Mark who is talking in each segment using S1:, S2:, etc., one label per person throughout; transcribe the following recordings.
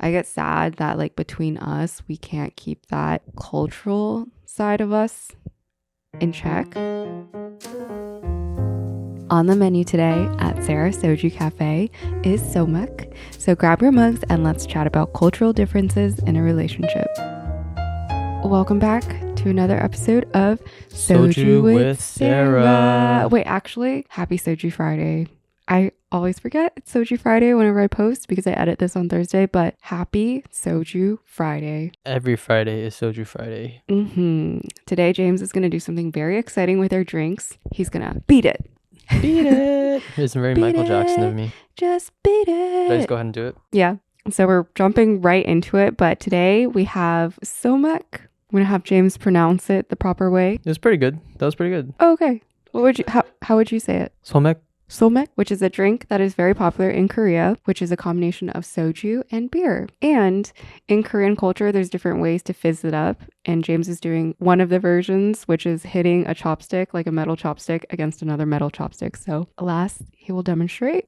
S1: I get sad that like between us, we can't keep that cultural side of us in check. On the menu today at Sarah's Soju Cafe is somaek. So grab your mugs and let's chat about cultural differences in a relationship. Welcome back to another episode of Soju with Sarah. Wait, actually, happy Soju Friday. I always forget it's Soju Friday whenever I post because I edit this on Thursday, but happy Soju Friday.
S2: Every Friday is Soju Friday.
S1: Today, James is going to do something very exciting with our drinks. He's going to beat it.
S2: Beat it. It's very
S1: Beat
S2: Michael
S1: it.
S2: Jackson of me.
S1: Just beat it.
S2: Should I just go ahead and do it?
S1: Yeah. So we're jumping right into it, but today we have somaek. I'm going to have James pronounce it the proper way.
S2: It was pretty good. That was pretty good.
S1: Oh, okay. How would you say it?
S2: Somaek.
S1: Somaek, which is a drink that is very popular in Korea, which is a combination of soju and beer. And in Korean culture, there's different ways to fizz it up. And James is doing one of the versions, which is hitting a chopstick, like a metal chopstick, against another metal chopstick. So alas, he will demonstrate.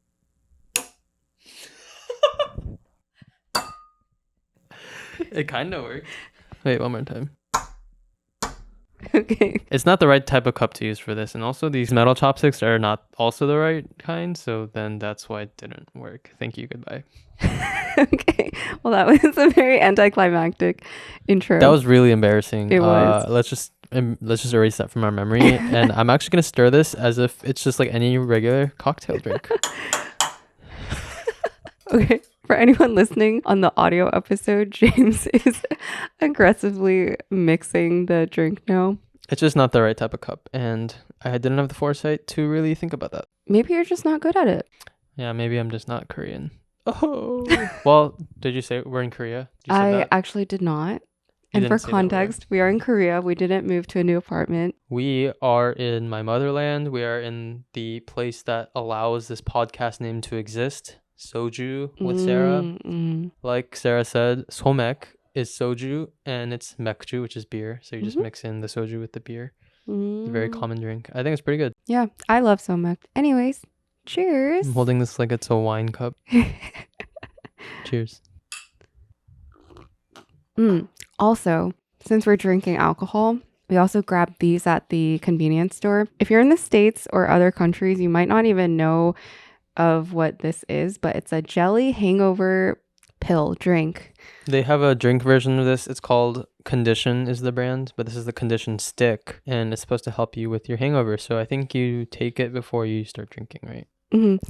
S2: It kind of worked. Wait, one more time.
S1: Okay.
S2: It's not the right type of cup to use for this. And also these metal chopsticks are not also the right kind. So then that's why it didn't work. Thank you. Goodbye.
S1: Okay. Well, that was a very anticlimactic intro.
S2: That was really embarrassing.
S1: It was.
S2: Let's just erase that from our memory. And I'm actually going to stir this as if it's just like any regular cocktail drink.
S1: Okay. For anyone listening on the audio episode, James is aggressively mixing the drink now.
S2: It's just not the right type of cup. And I didn't have the foresight to really think about that.
S1: Maybe you're just not good at it.
S2: Yeah, maybe I'm just not Korean. Oh. Well, did you say we're in Korea?
S1: I actually did not. And for context, we are in Korea. We didn't move to a new apartment.
S2: We are in my motherland. We are in the place that allows this podcast name to exist. Soju with Sarah. Like Sarah said, somaek is soju and it's mekju, which is beer. So you just mix in the soju with the beer. It's a very common drink. I think it's pretty good.
S1: Yeah, I love somaek. Anyways, cheers.
S2: I'm holding this like it's a wine cup. Cheers.
S1: Also, since we're drinking alcohol, we also grab these at the convenience store. If you're in the States or other countries, you might not even know of what this is, but it's a jelly hangover pill drink.
S2: They have a drink version of this. It's called Condition is the brand, but this is the Condition stick, and it's supposed to help you with your hangover. So I think you take it before you start drinking, right?
S1: In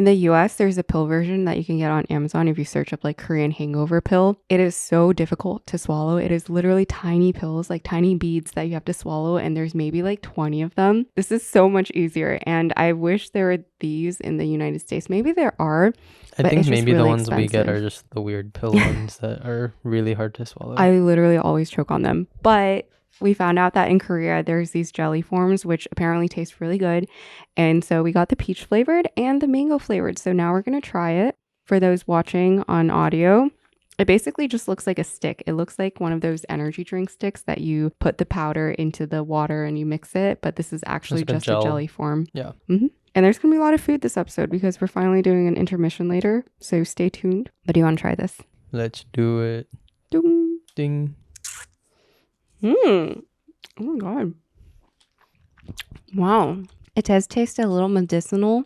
S1: the US, there's a pill version that you can get on Amazon if you search up like Korean hangover pill. It is so difficult to swallow. It is literally tiny pills, like tiny beads that you have to swallow, and there's maybe like 20 of them. This is so much easier, and I wish there were these in the United States. Maybe there are.
S2: I think maybe
S1: really
S2: the ones
S1: expensive.
S2: we get are just the weird pill ones that are really hard to swallow.
S1: I literally always choke on them, but we found out that in Korea, there's these jelly forms, which apparently taste really good. And so we got the peach flavored and the mango flavored. So now we're going to try it. For those watching on audio, it basically just looks like a stick. It looks like one of those energy drink sticks that you put the powder into the water and you mix it. But this is actually just a jelly form.
S2: Yeah.
S1: And there's going to be a lot of food this episode because we're finally doing an intermission later. So stay tuned. But do you want to try this?
S2: Let's do it.
S1: Ding.
S2: Ding.
S1: Oh my god. Wow. It does taste a little medicinal.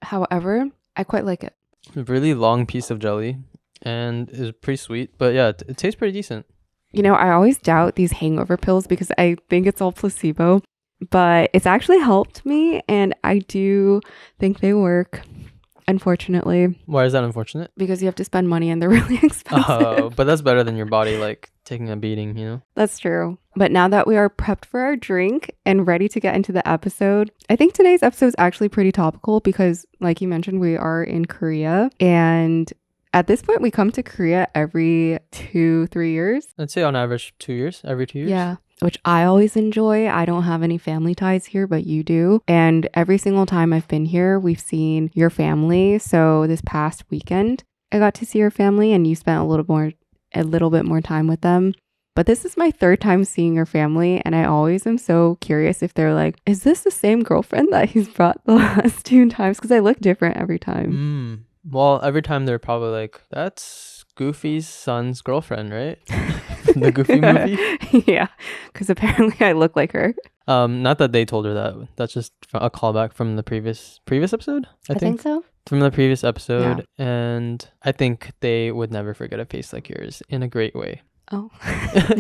S1: However, I quite like it.
S2: A really long piece of jelly and is pretty sweet. But yeah, it tastes pretty decent.
S1: You know, I always doubt these hangover pills because I think it's all placebo. But it's actually helped me and I do think they work. Unfortunately.
S2: Why is that unfortunate?
S1: Because you have to spend money and they're really expensive.
S2: Oh, but that's better than your body like taking a beating, you know?
S1: That's true. But now that we are prepped for our drink and ready to get into the episode, I think today's episode is actually pretty topical because, like you mentioned, we are in Korea. And at this point, we come to Korea every 2-3 years.
S2: I'd say on average 2 years, every 2 years.
S1: Yeah. Which I always enjoy. I don't have any family ties here, but you do. And every single time I've been here, we've seen your family. So this past weekend, I got to see your family and you spent a little bit more time with them. But this is my third time seeing your family. And I always am so curious if they're like, is this the same girlfriend that he's brought the last 2 times? Because I look different every time.
S2: Well, every time they're probably like, that's Goofy's son's girlfriend, right? The Goofy movie.
S1: Yeah, because apparently I look like her.
S2: Not that they told her that. That's just a callback from the previous episode. I
S1: think so.
S2: From the previous episode, and I think they would never forget a face like yours in a great way.
S1: Oh,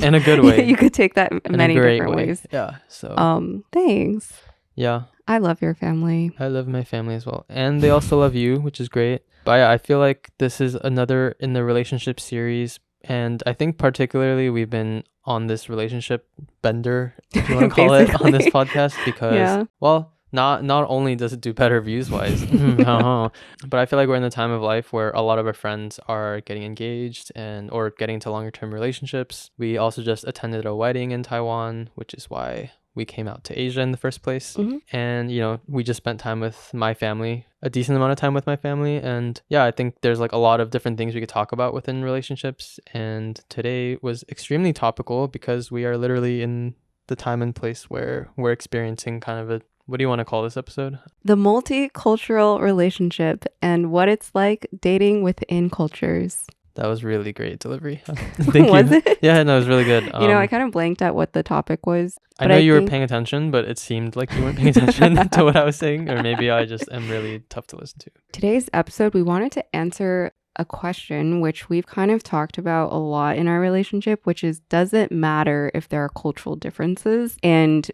S2: in a good way.
S1: You could take that many different ways.
S2: Yeah. So.
S1: Thanks.
S2: Yeah.
S1: I love your family.
S2: I love my family as well, and they also love you, which is great. But yeah, I feel like this is another in the relationship series, and I think particularly we've been on this relationship bender, if you want to call it, on this podcast because, well, not only does it do better views wise, but I feel like we're in the time of life where a lot of our friends are getting engaged or getting into longer term relationships. We also just attended a wedding in Taiwan, which is why we came out to Asia in the first place. Mm-hmm. And, we just spent time with my family, a decent amount of time with my family. And yeah, I think there's like a lot of different things we could talk about within relationships. And today was extremely topical because we are literally in the time and place where we're experiencing kind of what do you want to call this episode?
S1: The multicultural relationship and what it's like dating within cultures.
S2: That was really great delivery. Thank
S1: was
S2: you.
S1: It?
S2: Yeah, no, it was really good.
S1: I kind of blanked at what the topic was.
S2: I know you were paying attention, but it seemed like you weren't paying attention to what I was saying, or maybe I just am really tough to listen to.
S1: Today's episode, we wanted to answer a question which we've kind of talked about a lot in our relationship, which is, does it matter if there are cultural differences? And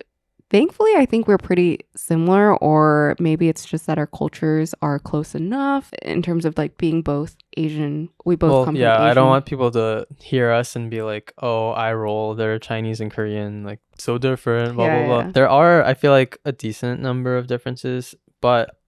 S1: thankfully, I think we're pretty similar, or maybe it's just that our cultures are close enough in terms of like being both Asian. We both come from Asian.
S2: I don't want people to hear us and be like, oh, eye roll, they're Chinese and Korean, like so different, blah, blah, blah. There are, I feel like, a decent number of differences, but,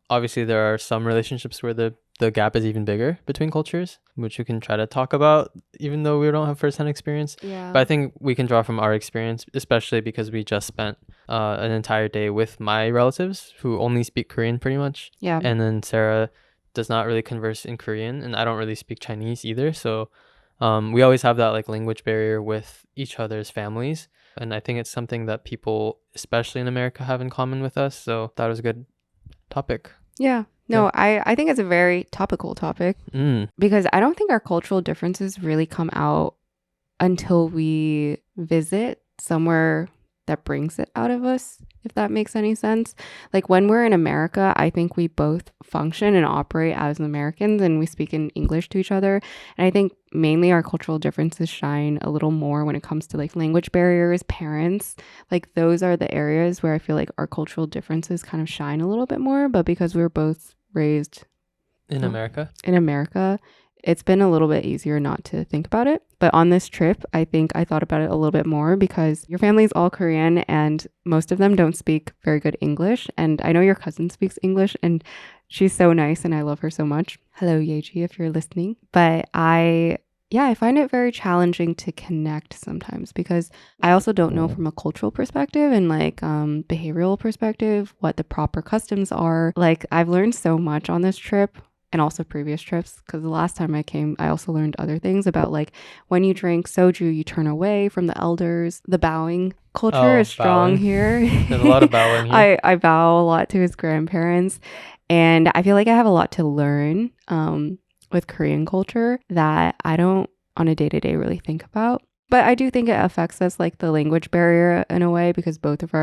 S2: obviously there are some relationships where the gap is even bigger between cultures, which we can try to talk about, even though we don't have firsthand experience.
S1: Yeah.
S2: But I think we can draw from our experience, especially because we just spent an entire day with my relatives who only speak Korean pretty much.
S1: Yeah.
S2: And then Sarah does not really converse in Korean, and I don't really speak Chinese either. So we always have that like language barrier with each other's families. And I think it's something that people, especially in America, have in common with us. So that was a good topic.
S1: Yeah. No, yeah. I think it's a very topical topic because I don't think our cultural differences really come out until we visit somewhere that brings it out of us, if that makes any sense. Like when we're in America, I think we both function and operate as Americans and we speak in English to each other. And I think mainly our cultural differences shine a little more when it comes to like language barriers, parents. Like those are the areas where I feel like our cultural differences kind of shine a little bit more. But because we were both raised
S2: in America,
S1: it's been a little bit easier not to think about it. But on this trip, I think I thought about it a little bit more because your family's all Korean and most of them don't speak very good English. And I know your cousin speaks English and she's so nice and I love her so much. Hello, Yeji, if you're listening. But I find it very challenging to connect sometimes because I also don't know from a cultural perspective and like behavioral perspective what the proper customs are. Like I've learned so much on this trip. And also previous trips, because the last time I came, I also learned other things about like when you drink soju, you turn away from the elders. The bowing culture is strong here.
S2: There's a lot of bowing here.
S1: I bow a lot to his grandparents. And I feel like I have a lot to learn with Korean culture that I don't on a day-to-day really think about. But I do think it affects us like the language barrier in a way because both of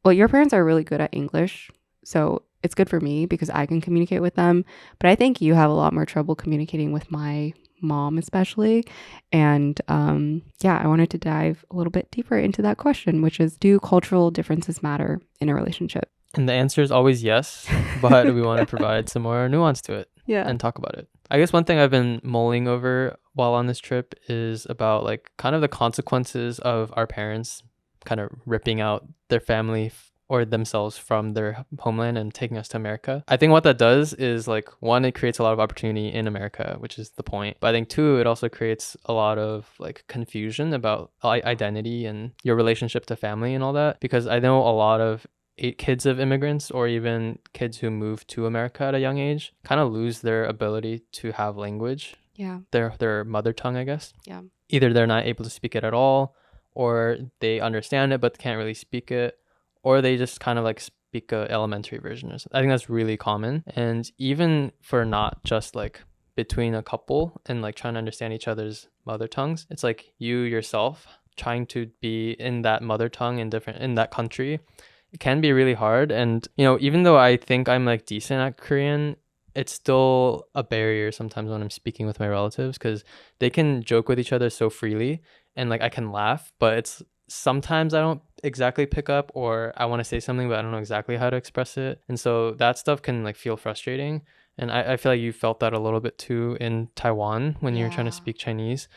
S1: your parents are really good at English. So it's good for me because I can communicate with them. But I think you have a lot more trouble communicating with my mom, especially. And I wanted to dive a little bit deeper into that question, which is, do cultural differences matter in a relationship?
S2: And the answer is always yes, but we want to provide some more nuance to it and talk about it. I guess one thing I've been mulling over while on this trip is about like kind of the consequences of our parents kind of ripping out their family or themselves from their homeland and taking us to America. I think what that does is like, one, it creates a lot of opportunity in America, which is the point. But I think two, it also creates a lot of like confusion about identity and your relationship to family and all that. Because I know a lot of kids of immigrants or even kids who move to America at a young age kind of lose their ability to have language.
S1: Yeah.
S2: Their mother tongue, I guess.
S1: Yeah.
S2: Either they're not able to speak it at all, or they understand it but can't really speak it, or they just kind of like speak a elementary version or something. I think that's really common. And even for not just like between a couple and like trying to understand each other's mother tongues. It's like you yourself trying to be in that mother tongue in that country. It can be really hard. And, you know, even though I think I'm like decent at Korean, it's still a barrier sometimes when I'm speaking with my relatives, because they can joke with each other so freely and like I can laugh, but it's sometimes I don't exactly pick up, or I want to say something but I don't know exactly how to express it. And so that stuff can like feel frustrating. And I feel like you felt that a little bit too in Taiwan when you were trying to speak Chinese.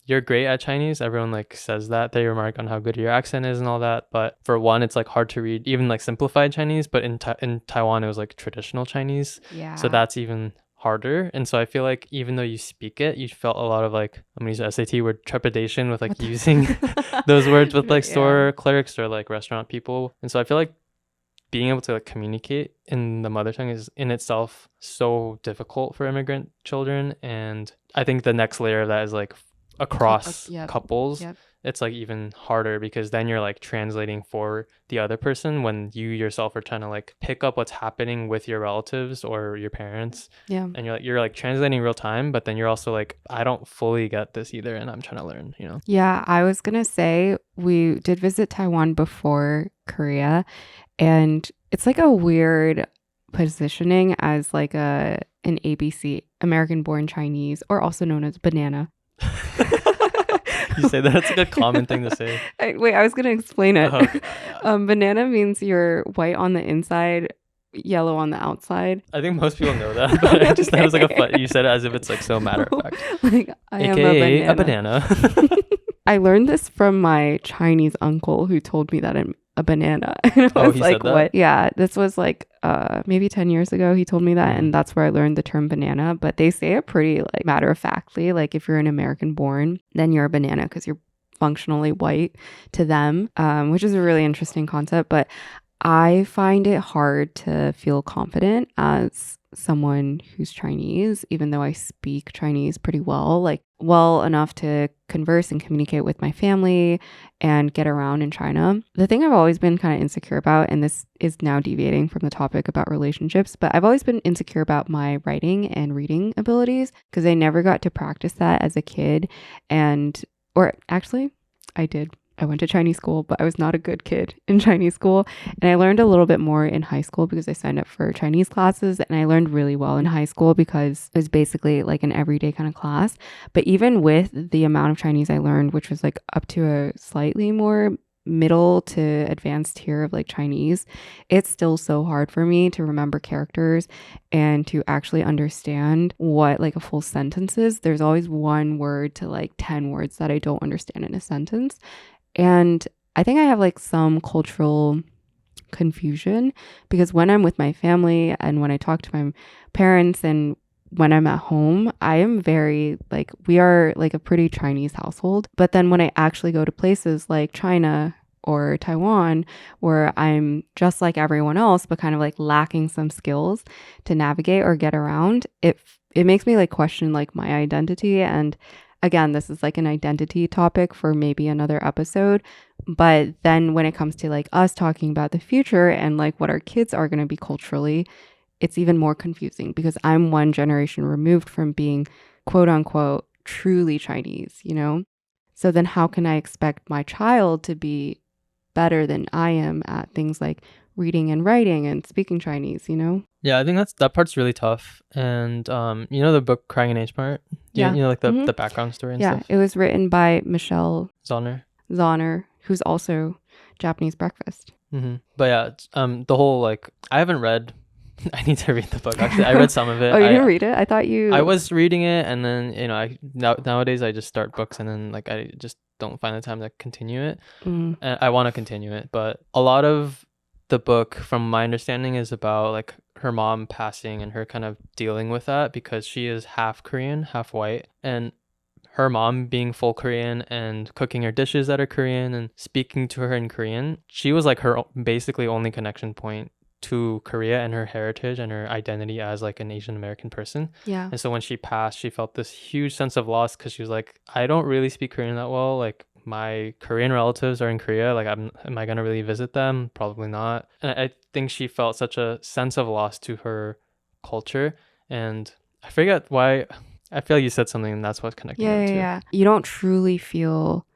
S2: You're great at Chinese. Everyone like says that. They remark on how good your accent is and all that. But for one, it's like hard to read, even like simplified Chinese. But in Taiwan, it was like traditional Chinese.
S1: Yeah.
S2: So that's even harder. And so I feel like even though you speak it, you felt a lot of like, I'm gonna use the SAT word, trepidation with like using those words with like store clerks or like restaurant people. And so I feel like being able to like communicate in the mother tongue is in itself so difficult for immigrant children. And I think the next layer of that is like across couples. It's like even harder, because then you're like translating for the other person when you yourself are trying to like pick up what's happening with your relatives or your parents. And you're like translating real time, but then you're also like, I don't fully get this either, and I'm trying to learn, you know.
S1: I was gonna say we did visit Taiwan before Korea, and it's like a weird positioning as like an ABC, American born Chinese, or also known as banana.
S2: You say that, it's like a common thing to say.
S1: I was gonna explain it.
S2: Okay.
S1: Banana means you're white on the inside, yellow on the outside.
S2: I think most people know that, but I just thought it was like a fun, you said it as if it's like so matter of fact.
S1: Like I
S2: AKA
S1: am a banana. I learned this from my Chinese uncle who told me that I'm a banana. And I was
S2: he
S1: like,
S2: said that?
S1: what? Yeah, this was like maybe 10 years ago he told me that, and that's where I learned the term banana. But they say it pretty like matter of factly, like if you're an American born, then you're a banana because you're functionally white to them, which is a really interesting concept. But I find it hard to feel confident as someone who's Chinese, even though I speak Chinese pretty well, like well enough to converse and communicate with my family and get around in China. The thing I've always been kind of insecure about, and this is now deviating from the topic about relationships, but I've always been insecure about my writing and reading abilities because I never got to practice that as a kid. Or actually, I did. I went to Chinese school, but I was not a good kid in Chinese school. And I learned a little bit more in high school because I signed up for Chinese classes, and I learned really well in high school because it was basically like an everyday kind of class. But even with the amount of Chinese I learned, which was like up to a slightly more middle to advanced tier of like Chinese, it's still so hard for me to remember characters and to actually understand what like a full sentence is. There's always one word to like 10 words that I don't understand in a sentence. And I think I have like some cultural confusion because when I'm with my family and when I talk to my parents and when I'm at home, I am very like, we are like a pretty Chinese household. But then when I actually go to places like China or Taiwan, where I'm just like everyone else, but kind of like lacking some skills to navigate or get around, it makes me like question like my identity. And again, this is like an identity topic for maybe another episode. But then when it comes to like us talking about the future and like what our kids are going to be culturally, it's even more confusing because I'm one generation removed from being quote unquote truly Chinese, you know? So then how can I expect my child to be better than I am at things like reading and writing and speaking Chinese, you know?
S2: Yeah, I think that part's really tough. And you know the book Crying in H Mart? You know like the background story and stuff?
S1: Yeah, it was written by Michelle
S2: Zauner,
S1: who's also Japanese Breakfast.
S2: But yeah, the whole like, I haven't read, I need to read the book actually. I read some of it.
S1: Oh, you didn't read it? I thought you...
S2: I was reading it, and then, you know, nowadays I just start books and then like I just don't find the time to continue it. And I want to continue it, but a lot of the book, from my understanding, is about like her mom passing and her kind of dealing with that because she is half Korean, half white, and her mom being full Korean and cooking her dishes that are Korean and speaking to her in Korean. She was like her basically only connection point to Korea and her heritage and her identity as like an Asian American person.
S1: Yeah.
S2: And so when she passed, she felt this huge sense of loss because she was like, I don't really speak Korean that well. Like, my Korean relatives are in Korea. Like, am I gonna really visit them? Probably not. And I think she felt such a sense of loss to her culture. And I forget why. I feel like you said something and that's what's connecting them too.
S1: Yeah. You don't truly feel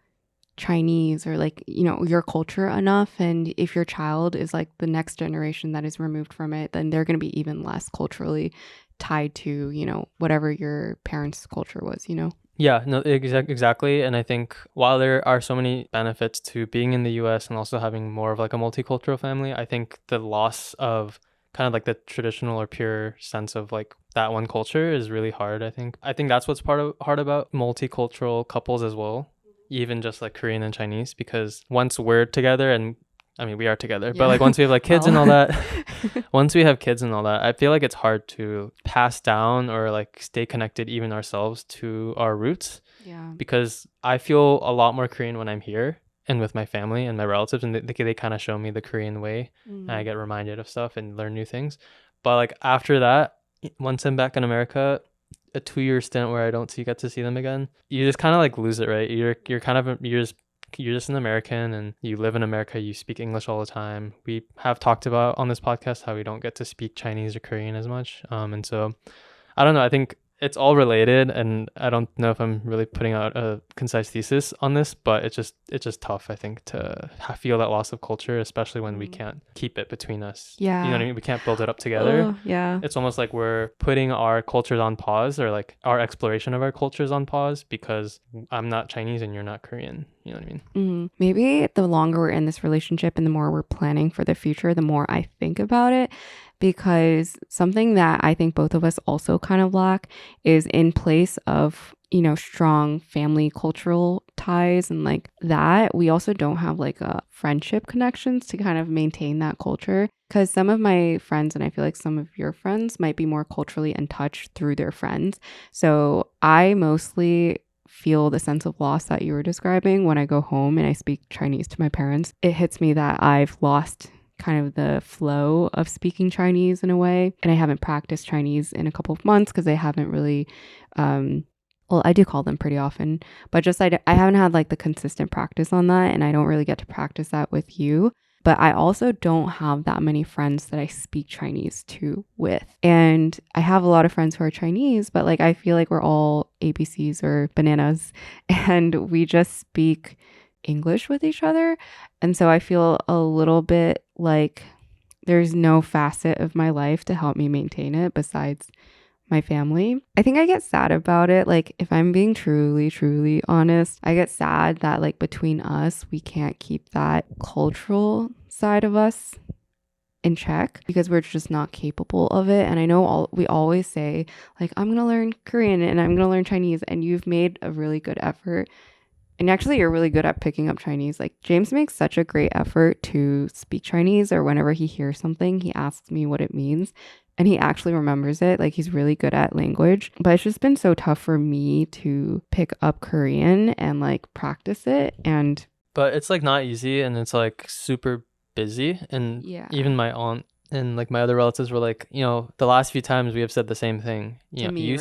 S1: Chinese or like, you know, your culture enough. And if your child is like the next generation that is removed from it, then they're going to be even less culturally tied to, you know, whatever your parents' culture was, you know?
S2: Yeah, no, exactly. And I think while there are so many benefits to being in the US and also having more of like a multicultural family, I think the loss of kind of like the traditional or pure sense of like that one culture is really hard, I think. I think that's what's hard about multicultural couples as well, even just like Korean and Chinese, because once we're together and I mean, we are together, but like once we have like kids and all that, once we have kids and all that, I feel like it's hard to pass down or like stay connected even ourselves to our roots.
S1: Yeah.
S2: Because I feel a lot more Korean when I'm here and with my family and my relatives, and they kind of show me the Korean way, and I get reminded of stuff and learn new things. But like after that, once I'm back in America, a 2-year stint where I don't get to see them again, you just kind of like lose it, right? You're just an American and you live in America, you speak English all the time. We have talked about on this podcast how we don't get to speak Chinese or Korean as much. And so I don't know, I think it's all related, and I don't know if I'm really putting out a concise thesis on this, but it's just tough, I think, to feel that loss of culture, especially when we can't keep it between us.
S1: Yeah.
S2: You know what I mean? We can't build it up together.
S1: Yeah.
S2: It's almost like we're putting our cultures on pause, or like our exploration of our cultures on pause, because I'm not Chinese and you're not Korean. You know what I mean?
S1: Maybe the longer we're in this relationship and the more we're planning for the future, the more I think about it. Because something that I think both of us also kind of lack is in place of, you know, strong family cultural ties and like that, we also don't have like a friendship connections to kind of maintain that culture. Because some of my friends, and I feel like some of your friends, might be more culturally in touch through their friends. So I mostly feel the sense of loss that you were describing when I go home and I speak Chinese to my parents. It hits me that I've lost kind of the flow of speaking Chinese in a way. And I haven't practiced Chinese in a couple of months because I haven't really, well, I do call them pretty often, but just I haven't had like the consistent practice on that. And I don't really get to practice that with you. But I also don't have that many friends that I speak Chinese to with. And I have a lot of friends who are Chinese, but like I feel like we're all ABCs or bananas and we just speak English with each other. And so I feel a little bit like there's no facet of my life to help me maintain it besides my family. I think I get sad about it. Like if I'm being truly honest, I get sad that like between us, we can't keep that cultural side of us in check because we're just not capable of it. And I know we always say like, I'm going to learn Korean and I'm going to learn Chinese, and you've made a really good effort. And actually, you're really good at picking up Chinese. Like James makes such a great effort to speak Chinese, or whenever he hears something, he asks me what it means. And he actually remembers it. Like he's really good at language. But it's just been so tough for me to pick up Korean and like practice it.
S2: But it's like not easy, and it's like super busy. And even my aunt and like my other relatives were like, you know, the last few times we have said the same thing. You know, you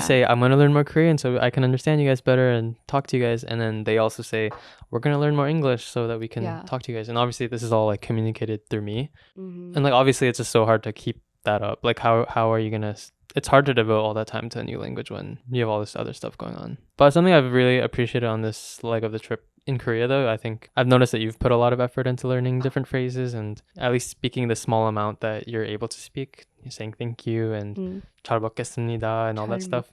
S2: say, I'm going to learn more Korean so I can understand you guys better and talk to you guys. And then they also say, we're going to learn more English so that we can talk to you guys. And obviously this is all like communicated through me. And like, obviously it's just so hard to keep that up. Like how are you going to, it's hard to devote all that time to a new language when you have all this other stuff going on. But something I've really appreciated on this leg of the trip in Korea, though, I think I've noticed that you've put a lot of effort into learning different phrases and at least speaking the small amount that you're able to speak. You're saying thank you and 잘 먹겠습니다 and all that stuff.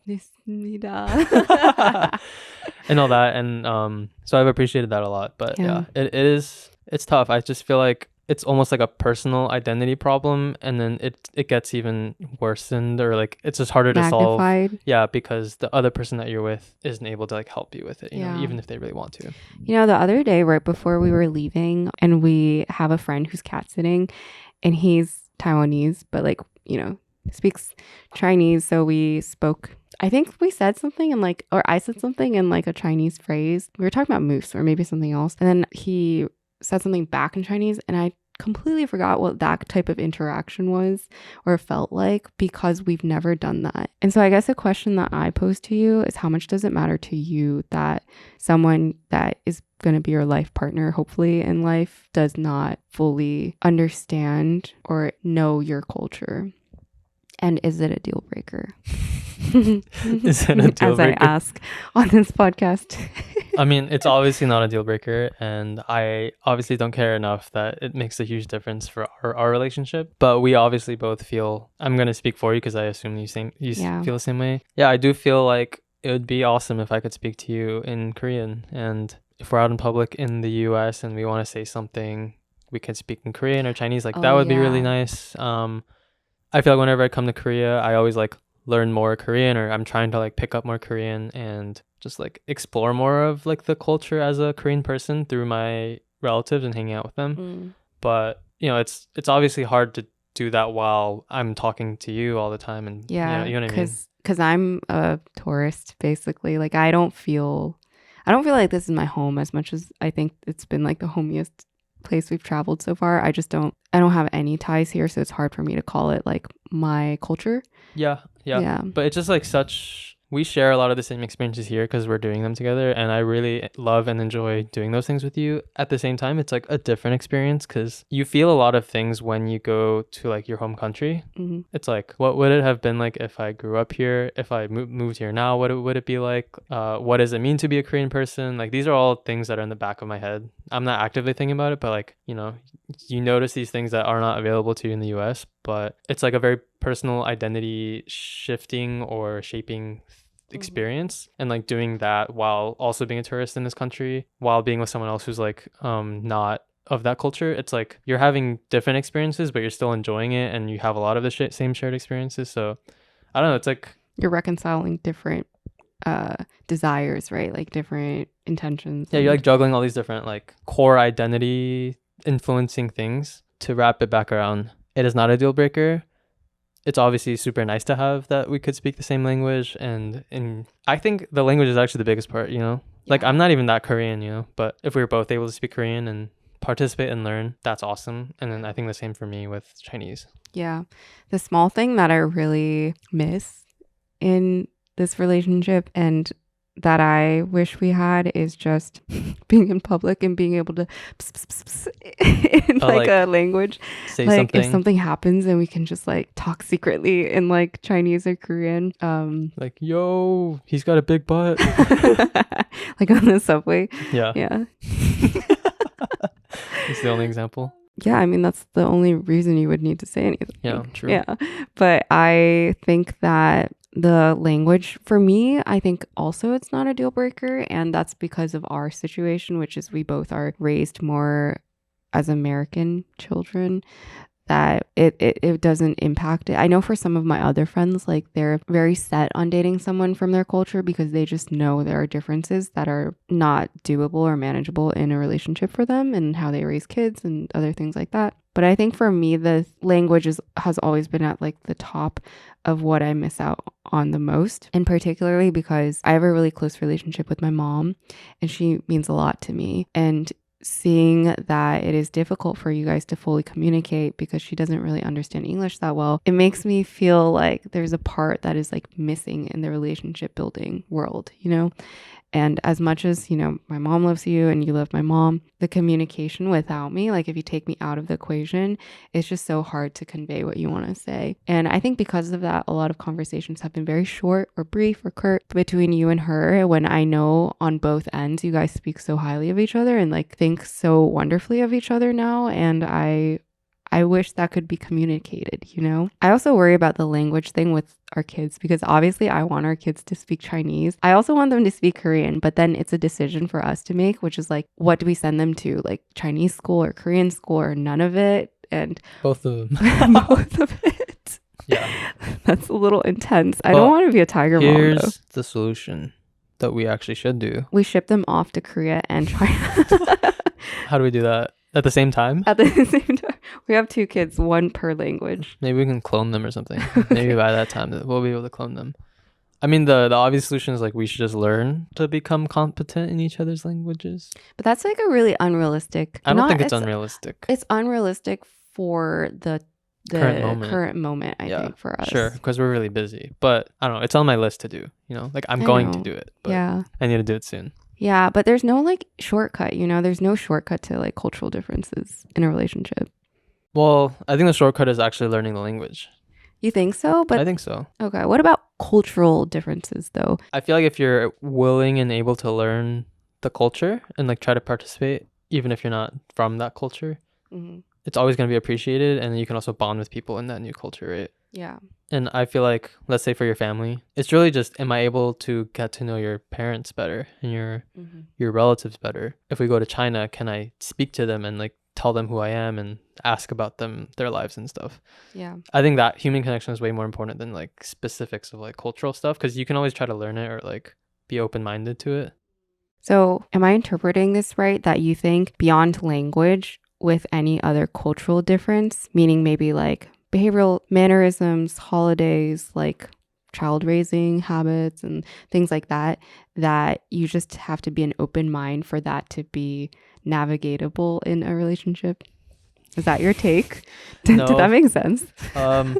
S1: and
S2: all that. And so I've appreciated that a lot. But it's tough. I just feel like it's almost like a personal identity problem, and then it gets even worsened, or like it's just harder to solve. Yeah, because the other person that you're with isn't able to like help you with it, you know, even if they really want to.
S1: You know, the other day right before we were leaving, and we have a friend who's cat sitting, and he's Taiwanese, but like, you know, speaks Chinese. So we spoke, I think we said something in like, or I said something in like a Chinese phrase. We were talking about moose or maybe something else. And then he said something back in Chinese, and I completely forgot what that type of interaction was or felt like because we've never done that. And so I guess a question that I pose to you is, how much does it matter to you that someone that is going to be your life partner, hopefully in life, does not fully understand or know your culture? And is it a deal breaker?
S2: Is it a deal
S1: As I
S2: breaker?
S1: ask on this podcast.
S2: I mean, it's obviously not a deal breaker, and I obviously don't care enough that it makes a huge difference for our relationship. But we obviously both feel, I'm going to speak for you because I assume
S1: Yeah.
S2: feel the same way. Yeah, I do feel like it would be awesome if I could speak to you in Korean. And if we're out in public in the US and we want to say something, we could speak in Korean or Chinese. Like that would be really nice. I feel like whenever I come to Korea, I always like learn more Korean, or I'm trying to like pick up more Korean and just like explore more of like the culture as a Korean person through my relatives and hanging out with them. But you know, it's obviously hard to do that while I'm talking to you all the time, and you know what I mean?
S1: Because I'm a tourist basically. Like I don't feel like this is my home as much as I think it's been like the homiest place we've traveled so far. I don't have any ties here, so it's hard for me to call it like my culture. Yeah. But it's just like we share a lot of the same experiences here because we're doing them together, and I really love and enjoy doing those things with you. At the same time, it's like a different experience because you feel a lot of things when you go to like your home country. It's like, what would it have been like if I grew up here? If I moved here now, what would it be like? What does it mean to be a Korean person? Like these are all things that are in the back of my head. I'm not actively thinking about it, but like, you know, you notice these things that are not available to you in the US, but it's like a very personal identity shifting or shaping experience, and like doing that while also being a tourist in this country, while being with someone else who's like not of that culture. It's like you're having different experiences, but you're still enjoying it, and you have a lot of the same shared experiences. So I don't know, it's like you're reconciling different desires, right? Like different intentions.
S2: Yeah, you're like juggling all these different like core identity influencing things. To wrap it back around, it is not a deal breaker. It's obviously super nice to have that we could speak the same language, and I think the language is actually the biggest part, you know? Like I'm not even that Korean, you know, but if we were both able to speak Korean and participate and learn, that's awesome. And then I think the same for me with Chinese. Yeah.
S1: The small thing that I really miss in this relationship and that I wish we had is just being in public and being able to in like a language.
S2: Say
S1: like
S2: something.
S1: If something happens and we can just like talk secretly in like Chinese or Korean.
S2: Like, yo, he's got a big butt.
S1: Like on the subway.
S2: Yeah.
S1: Yeah.
S2: It's the only example.
S1: Yeah, I mean, that's the only reason you would need to say anything.
S2: Yeah, true.
S1: Yeah. But I think that the language, for me, I think also it's not a deal breaker. And that's because of our situation, which is we both are raised more as American children, that it doesn't impact it. I know for some of my other friends, like they're very set on dating someone from their culture because they just know there are differences that are not doable or manageable in a relationship for them and how they raise kids and other things like that. But I think for me, the language has always been at like the top of what I miss out on the most. And particularly because I have a really close relationship with my mom and she means a lot to me. And seeing that it is difficult for you guys to fully communicate because she doesn't really understand English that well, it makes me feel like there's a part that is like missing in the relationship building world, you know? And as much as, you know, my mom loves you and you love my mom, the communication without me, like if you take me out of the equation, it's just so hard to convey what you want to say. And I think because of that, a lot of conversations have been very short or brief or curt between you and her, when I know on both ends you guys speak so highly of each other and like think so wonderfully of each other now. And I wish that could be communicated, you know? I also worry about the language thing with our kids because obviously I want our kids to speak Chinese. I also want them to speak Korean, but then it's a decision for us to make, which is like, what do we send them to? Like Chinese school or Korean school or none of it? And
S2: both of them.
S1: both of it.
S2: Yeah.
S1: That's a little intense. I don't want to be a tiger mom, though.
S2: Here's the solution that we actually should do.
S1: We ship them off to Korea and China.
S2: How do we do that? At the same time?
S1: At the same time. We have 2 kids, 1 per language.
S2: Maybe we can clone them or something. Maybe by that time we'll be able to clone them. I mean, the obvious solution is like we should just learn to become competent in each other's languages.
S1: But that's like a really unrealistic...
S2: I don't think it's unrealistic.
S1: It's unrealistic for the current moment, I think, for us.
S2: Sure, because we're really busy. But I don't know. It's on my list to do. You know, like I'm going to do it. But I need to do it soon.
S1: Yeah, but there's no like shortcut, you know? There's no shortcut to like cultural differences in a relationship.
S2: Well, I think the shortcut is actually learning the language.
S1: You think so? But
S2: I think so.
S1: okay, what about cultural differences though?
S2: I feel like if you're willing and able to learn the culture and like try to participate, even if you're not from that culture, it's always going to be appreciated, and you can also bond with people in that new culture, right?
S1: Yeah.
S2: And I feel like, let's say for your family, it's really just, am I able to get to know your parents better and your relatives better? If we go to China, can I speak to them and like tell them who I am and ask about them, their lives and stuff?
S1: Yeah.
S2: I think that human connection is way more important than like specifics of like cultural stuff, because you can always try to learn it or like be open-minded to it.
S1: So am I interpreting this right, that you think beyond language with any other cultural difference, meaning maybe like behavioral mannerisms, holidays, like child raising habits and things like that, that you just have to be an open mind for that to be navigatable in a relationship? Is that your take?
S2: No.
S1: Did that make sense?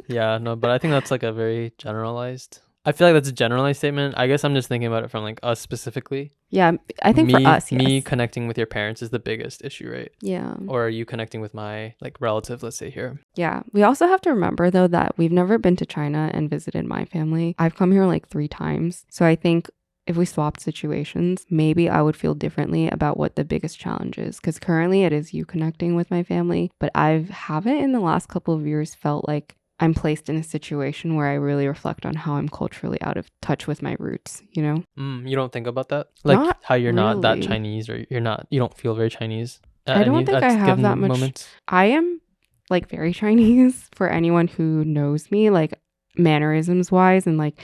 S2: Yeah, no, but I think that's like a very generalized. I feel like that's a generalized statement. I guess I'm just thinking about it from like us specifically.
S1: Yeah, I think for us, yes.
S2: Me connecting with your parents is the biggest issue, right?
S1: Yeah.
S2: Or are you connecting with my like relative, let's say here?
S1: Yeah. We also have to remember though that we've never been to China and visited my family. I've come here like 3 times. So I think if we swapped situations, maybe I would feel differently about what the biggest challenge is. Because currently it is you connecting with my family, but I haven't in the last couple of years felt like I'm placed in a situation where I really reflect on how I'm culturally out of touch with my roots, you know?
S2: You don't think about that? Like
S1: Not
S2: how you're not that
S1: really.
S2: Chinese, or you don't feel very Chinese?
S1: I don't think I have that much.
S2: Moments?
S1: I am like very Chinese for anyone who knows me, like mannerisms wise, and like,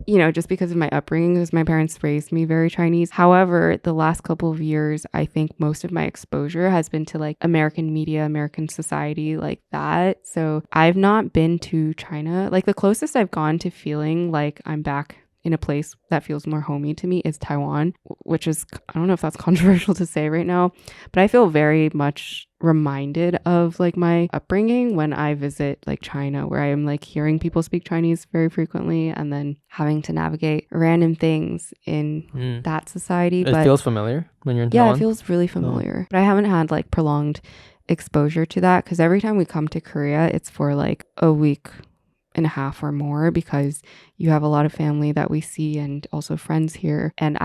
S1: you know, just because of my upbringing, because my parents raised me very Chinese. However, the last couple of years, I think most of my exposure has been to like American media, American society, like that. So I've not been to China. Like the closest I've gone to feeling like I'm back in a place that feels more homey to me is Taiwan, which is, I don't know if that's controversial to say right now, but I feel very much reminded of like my upbringing when I visit like China, where I am like hearing people speak Chinese very frequently and then having to navigate random things in that society.
S2: It feels familiar when you're in
S1: Taiwan?
S2: Taiwan?
S1: Yeah, it feels really familiar. But I haven't had like prolonged exposure to that, because every time we come to Korea, it's for like a week and a half or more, because you have a lot of family that we see and also friends here, and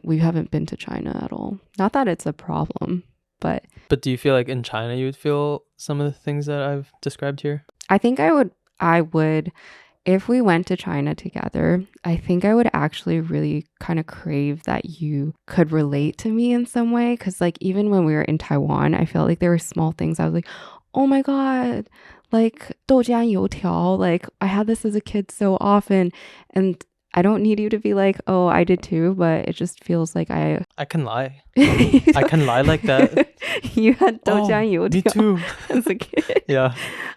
S1: we haven't been to China at all. Not that it's a problem, but
S2: do you feel like in China you would feel some of the things that I've described here?
S1: I think I would if we went to China together. I think I would actually really kind of crave that you could relate to me in some way, because like even when we were in Taiwan, I felt like there were small things I was like, oh my god, like 豆浆油条, like I had this as a kid so often, and I don't need you to be like, oh, I did too, but it just feels like I
S2: can lie. I can lie like that.
S1: You had 豆浆油条
S2: me too.
S1: as a kid.
S2: Yeah.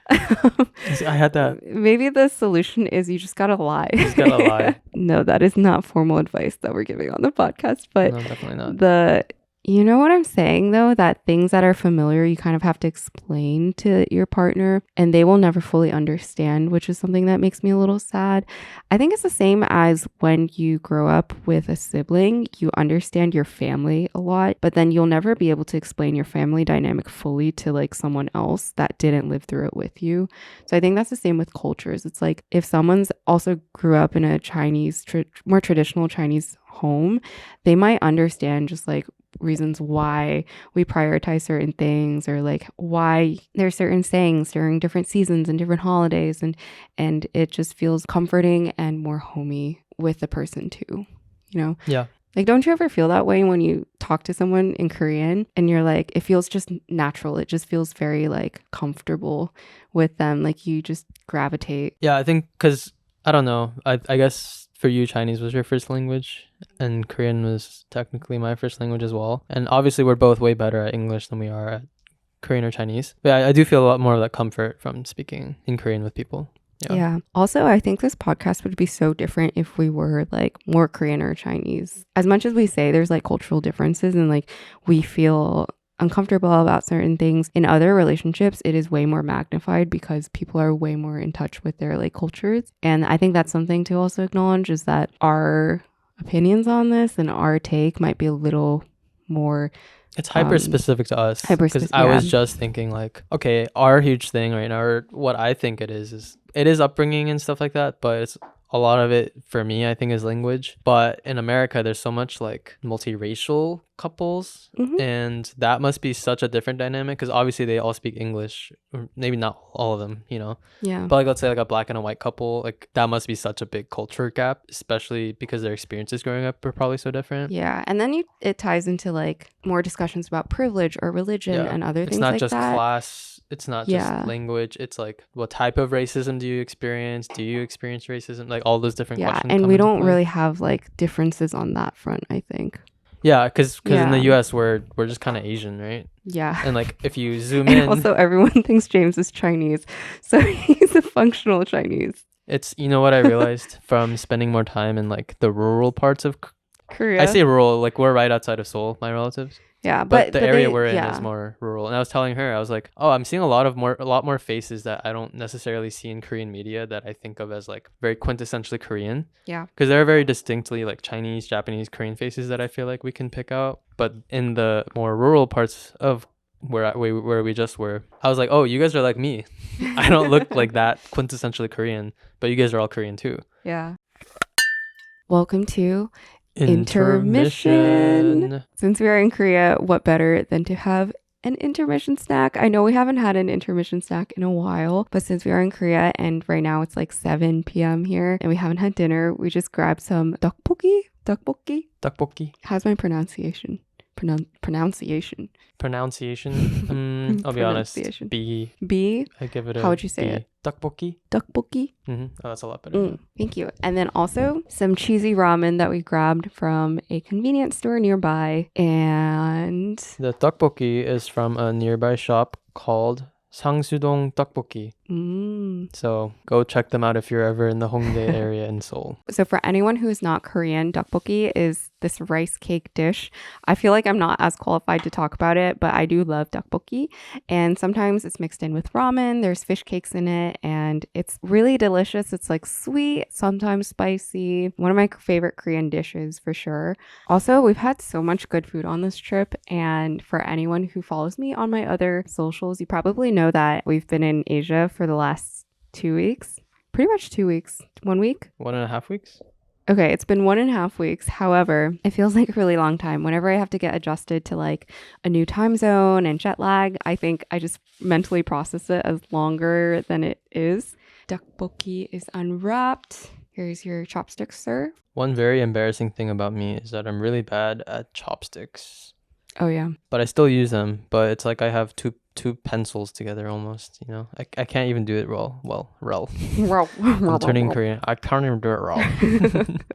S2: I had that.
S1: Maybe the solution is you just gotta lie.
S2: Just gotta lie.
S1: No, that is not formal advice that we're giving on the podcast, but
S2: no, definitely not.
S1: You know what I'm saying though, that things that are familiar, you kind of have to explain to your partner and they will never fully understand, which is something that makes me a little sad. I think it's the same as when you grow up with a sibling, you understand your family a lot, but then you'll never be able to explain your family dynamic fully to like someone else that didn't live through it with you. So I think that's the same with cultures. It's like if someone's also grew up in a Chinese, more traditional Chinese home, they might understand just like reasons why we prioritize certain things, or like why there's certain sayings during different seasons and different holidays, and it just feels comforting and more homey with the person too, you know?
S2: Yeah.
S1: Like, don't you ever feel that way when you talk to someone in Korean and you're like, it feels just natural, it just feels very like comfortable with them, like you just gravitate?
S2: Yeah, I think because I don't know, I guess for you, Chinese was your first language, and Korean was technically my first language as well. And obviously, we're both way better at English than we are at Korean or Chinese. But I do feel a lot more of that comfort from speaking in Korean with people.
S1: Yeah. Also, I think this podcast would be so different if we were like more Korean or Chinese. As much as we say there's like cultural differences and like we feel uncomfortable about certain things, in other relationships it is way more magnified because people are way more in touch with their like cultures. And I think that's something to also acknowledge, is that our opinions on this and our take might be a little more
S2: It's hyper specific to us. Because I was just thinking like, okay, our huge thing right now, or what I think it is it is upbringing and stuff like that, but it's a lot of it for me, I think, is language. But in America, there's so much like multiracial couples, and that must be such a different dynamic because obviously they all speak English, or maybe not all of them, you know.
S1: Yeah.
S2: But like, let's say like a black and a white couple, like that must be such a big culture gap, especially because their experiences growing up are probably so different.
S1: Yeah, and then it ties into like more discussions about privilege or religion and other things like that.
S2: It's not just class. It's not just language. It's like, what type of racism do you experience? Do you experience racism? Like all those different questions.
S1: Yeah, and we don't really have like differences on that front, I think.
S2: Yeah, because in the U.S. we're just kind of Asian, right?
S1: Yeah.
S2: And like if you zoom in,
S1: also everyone thinks James is Chinese, so he's a functional Chinese.
S2: It's, you know what I realized from spending more time in like the rural parts of
S1: Korea.
S2: I say rural, like we're right outside of Seoul, my relatives.
S1: Yeah,
S2: but the area we're in is more rural. And I was telling her, I was like, oh, I'm seeing a lot more faces that I don't necessarily see in Korean media that I think of as like very quintessentially Korean.
S1: Yeah.
S2: Because there are very distinctly like Chinese, Japanese, Korean faces that I feel like we can pick out. But in the more rural parts of where we just were, I was like, oh, you guys are like me. I don't look like that quintessentially Korean, but you guys are all Korean too.
S1: Yeah. Welcome to Intermission. Since we are in Korea, what better than to have an intermission snack? I know we haven't had an intermission snack in a while, but since we are in Korea and right now it's like 7 p.m. here and we haven't had dinner, we just grabbed some tteokbokki. How's my pronunciation?
S2: I'll be honest. B. I give it a
S1: How would you say
S2: B.
S1: it?
S2: Tteokbokki.
S1: Mm-hmm.
S2: Oh, that's a lot better.
S1: Thank you. And then also some cheesy ramen that we grabbed from a convenience store nearby. And
S2: the tteokbokki is from a nearby shop called Sangsudong Tteokbokki. So go check them out if you're ever in the Hongdae area in Seoul.
S1: So for anyone who is not Korean, tteokbokki is this rice cake dish. I feel like I'm not as qualified to talk about it, but I do love tteokbokki. And sometimes it's mixed in with ramen. There's fish cakes in it and it's really delicious. It's like sweet, sometimes spicy. One of my favorite Korean dishes for sure. Also, we've had so much good food on this trip. And for anyone who follows me on my other socials, you probably know that we've been in Asia for the last 2 weeks. Pretty much 2 weeks. 1 week?
S2: 1.5 weeks?
S1: Okay, it's been 1.5 weeks. However, it feels like a really long time. Whenever I have to get adjusted to like a new time zone and jet lag, I think I just mentally process it as longer than it is. Tteokbokki is unwrapped. Here's your chopsticks, sir.
S2: One very embarrassing thing about me is that I'm really bad at chopsticks.
S1: Oh, yeah.
S2: But I still use them. But it's like I have two pencils together almost, you know. I can't even do it rel. I'm turning Korean. I can't even do it rel.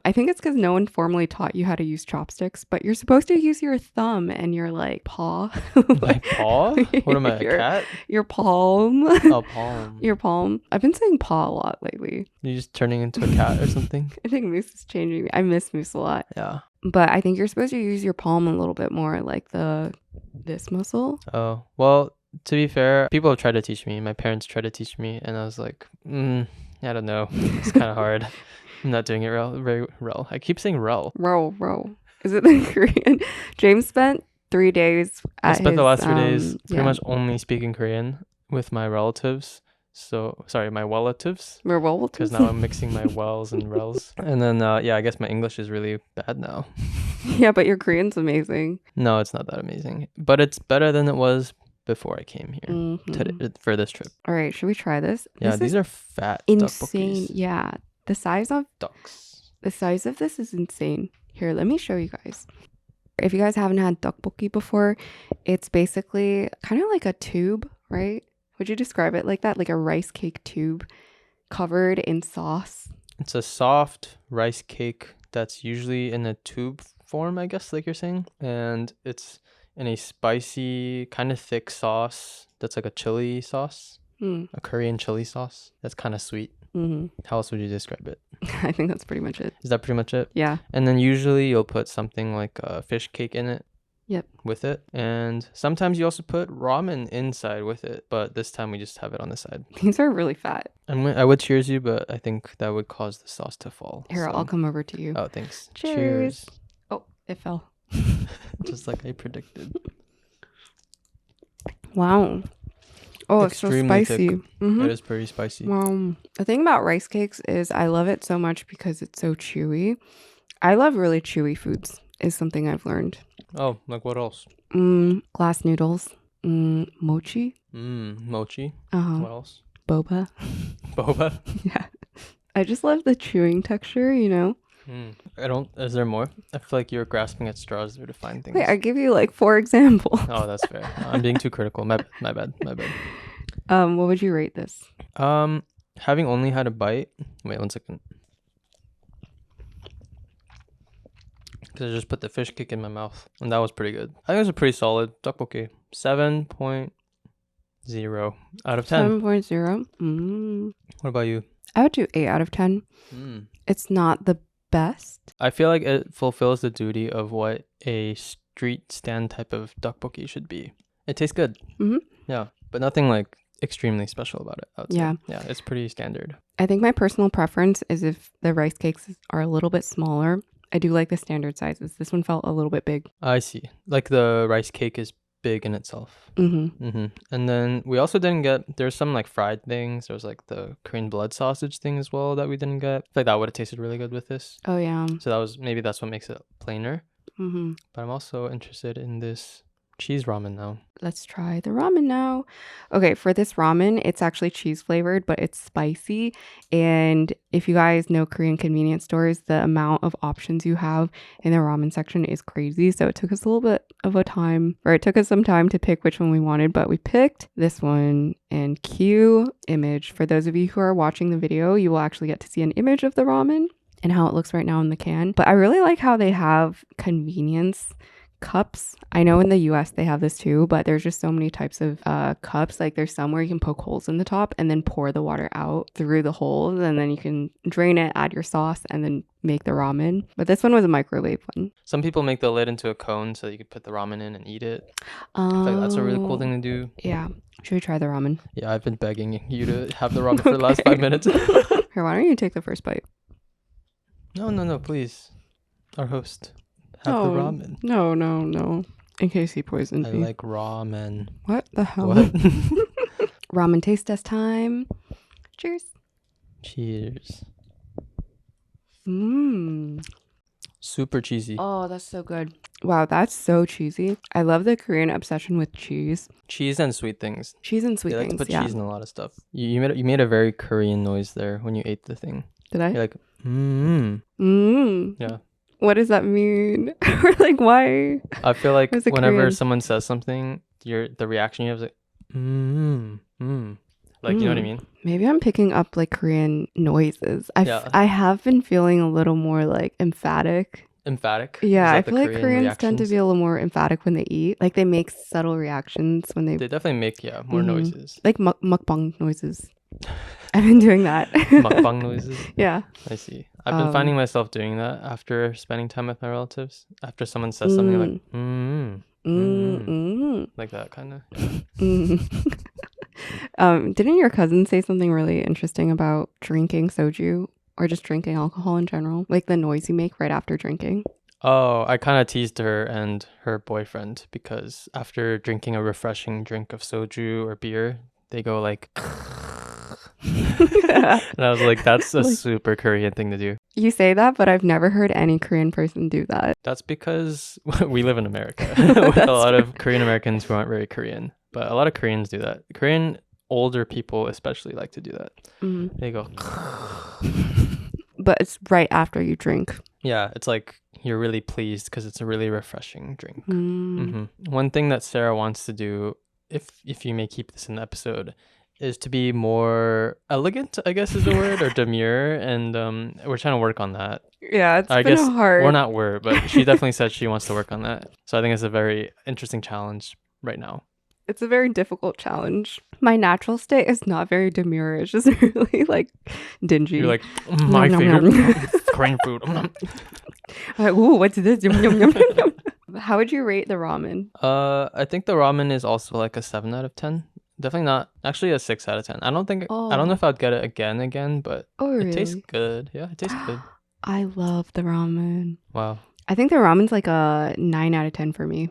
S1: I think it's because no one formally taught you how to use chopsticks, but you're supposed to use your thumb and your like paw.
S2: My paw? What am I, a cat?
S1: Your palm.
S2: Oh, palm.
S1: Your palm. I've been saying paw a lot lately.
S2: You're just turning into a cat or something?
S1: I think Moose is changing me. I miss Moose a lot.
S2: Yeah.
S1: But I think you're supposed to use your palm a little bit more, like this muscle.
S2: Oh, well, to be fair, people have tried to teach me. My parents tried to teach me, and I was like, I don't know. It's kind of hard. I'm not doing it very rel. I keep saying rel.
S1: Rel. Is it the Korean? James spent 3 days
S2: I spent the last 3 days pretty much only speaking Korean with my relatives. So, sorry, my relatives.
S1: My relatives?
S2: Because now I'm mixing my wells and rels. And then, I guess my English is really bad now.
S1: Yeah, but your Korean's amazing.
S2: No, it's not that amazing. But it's better than it was before I came here for this trip.
S1: All right, should we try this?
S2: Yeah, these are fat
S1: insane.
S2: tteokbokkis.
S1: Yeah, the size of this is insane. Here, let me show you guys. If you guys haven't had tteokbokki before, it's basically kind of like a tube, right? Would you describe it like that? Like a rice cake tube covered in sauce?
S2: It's a soft rice cake that's usually in a tube form, I guess, like you're saying. And it's in a spicy, kind of thick sauce that's like a chili sauce, a Korean chili sauce. That's kind of sweet. How else would you describe it?
S1: I think that's pretty much it.
S2: Is that pretty much it?
S1: Yeah.
S2: And then usually you'll put something like a fish cake in it.
S1: Yep.
S2: With it. And sometimes you also put ramen inside with it. But this time we just have it on the side.
S1: These are really fat.
S2: I would cheers you, but I think that would cause the sauce to fall.
S1: Here, I'll come over to you.
S2: Oh, thanks.
S1: Cheers. Oh, it fell.
S2: Just like I predicted.
S1: Wow. Oh, it's so
S2: Extremely
S1: spicy.
S2: thick.
S1: Mm-hmm.
S2: It is pretty spicy.
S1: Wow. The thing about rice cakes is I love it so much because it's so chewy. I love really chewy foods is something I've learned.
S2: Oh, like what else?
S1: Glass noodles. Mochi.
S2: Mochi.
S1: Uh-huh.
S2: What else?
S1: Boba.
S2: Boba.
S1: Yeah. I just love the chewing texture, you know?
S2: Is there more? I feel like you're grasping at straws there to find things.
S1: Wait, I give you like 4 examples.
S2: Oh, that's fair. I'm being too critical. My bad.
S1: What would you rate this?
S2: Having only had a bite. Wait 1 second. Because I just put the fish cake in my mouth, and that was pretty good. I think it was a pretty solid tteokbokki. 7.0 out of 10.
S1: 7.0.
S2: What about you?
S1: I would do 8 out of 10. It's not the best.
S2: I feel like it fulfills the duty of what a street stand type of tteokbokki should be. It tastes good. Yeah, but nothing like extremely special about it, I would say. Yeah, it's pretty standard.
S1: I think my personal preference is if the rice cakes are a little bit smaller. I do like the standard sizes. This one felt a little bit big.
S2: I see. Like the rice cake is big in itself. And then we also didn't get, there's some like fried things. There's like the Korean blood sausage thing as well that we didn't get. I feel like that would have tasted really good with this.
S1: Oh yeah.
S2: So maybe that's what makes it plainer. But I'm also interested in this cheese ramen now.
S1: Let's try the ramen now. Okay, for this ramen, it's actually cheese flavored, but it's spicy. And if you guys know Korean convenience stores, the amount of options you have in the ramen section is crazy. So it took us a little bit of it took us some time to pick which one we wanted, but we picked this one. And cue image. For those of you who are watching the video, you will actually get to see an image of the ramen and how it looks right now in the can. But I really like how they have convenience cups. I know in the US they have this too, but there's just so many types of cups. Like there's some where you can poke holes in the top and then pour the water out through the holes, and then you can drain it, add your sauce, and then make the ramen. But this one was a microwave one.
S2: Some people make the lid into a cone so you could put the ramen in and eat it. I feel like that's a really cool thing to do.
S1: Yeah. Should we try the ramen?
S2: Yeah, I've been begging you to have the ramen for the last 5 minutes.
S1: Here, why don't you take the first bite?
S2: No, please. Our host. Have the ramen.
S1: No. In case he poisoned me.
S2: I like ramen.
S1: What the hell?
S2: What?
S1: Ramen taste test time. Cheers.
S2: Cheers.
S1: Super
S2: cheesy.
S1: Oh, that's so good. Wow, that's so cheesy. I love the Korean obsession with cheese.
S2: Cheese and sweet things.
S1: Cheese and sweet
S2: they
S1: things,
S2: like to put cheese in a lot of stuff. You made a very Korean noise there when you ate the thing.
S1: Did I?
S2: You're like, Yeah.
S1: What does that mean? Or like, why?
S2: I feel like whenever
S1: Korean?
S2: someone says something, the reaction you have is like, Like, you know what I mean?
S1: Maybe I'm picking up like Korean noises. I have been feeling a little more like emphatic.
S2: Emphatic?
S1: Yeah, I feel like Koreans tend to be a little more emphatic when they eat. Like they make subtle reactions when they
S2: definitely make, more noises.
S1: Like mukbang noises. I've been doing that.
S2: Mukbang noises?
S1: Yeah.
S2: I see. I've been finding myself doing that after spending time with my relatives. After someone says something like, like that kind of.
S1: Didn't your cousin say something really interesting about drinking soju or just drinking alcohol in general? Like the noise you make right after drinking?
S2: Oh, I kind of teased her and her boyfriend because after drinking a refreshing drink of soju or beer, they go like... And I was like, that's a super Korean thing to do.
S1: You say that, but I've never heard any Korean person do that.
S2: That's because we live in America with a lot of Korean Americans who aren't very Korean. But a lot of Koreans do that. Korean older people especially like to do that. They go...
S1: But it's right after you drink.
S2: Yeah, it's like you're really pleased because it's a really refreshing drink. One thing that Sarah wants to do, if you may keep this in the episode, is to be more elegant, I guess is the word, or demure, and we're trying to work on that.
S1: Yeah, it's been hard.
S2: Or not we're, but she definitely said she wants to work on that. So I think it's a very interesting challenge right now.
S1: It's a very difficult challenge. My natural state is not very demure. It's just really like dingy.
S2: You're like, my favorite Korean food.
S1: Like, ooh, what's this? How would you rate the ramen?
S2: I think the ramen is also like a 7 out of 10. Definitely not. Actually, a 6 out of 10. I don't know if I'd get it again, but
S1: really?
S2: It tastes good. Yeah, it tastes good.
S1: I love the ramen.
S2: Wow.
S1: I think the ramen's like a 9 out of 10 for me.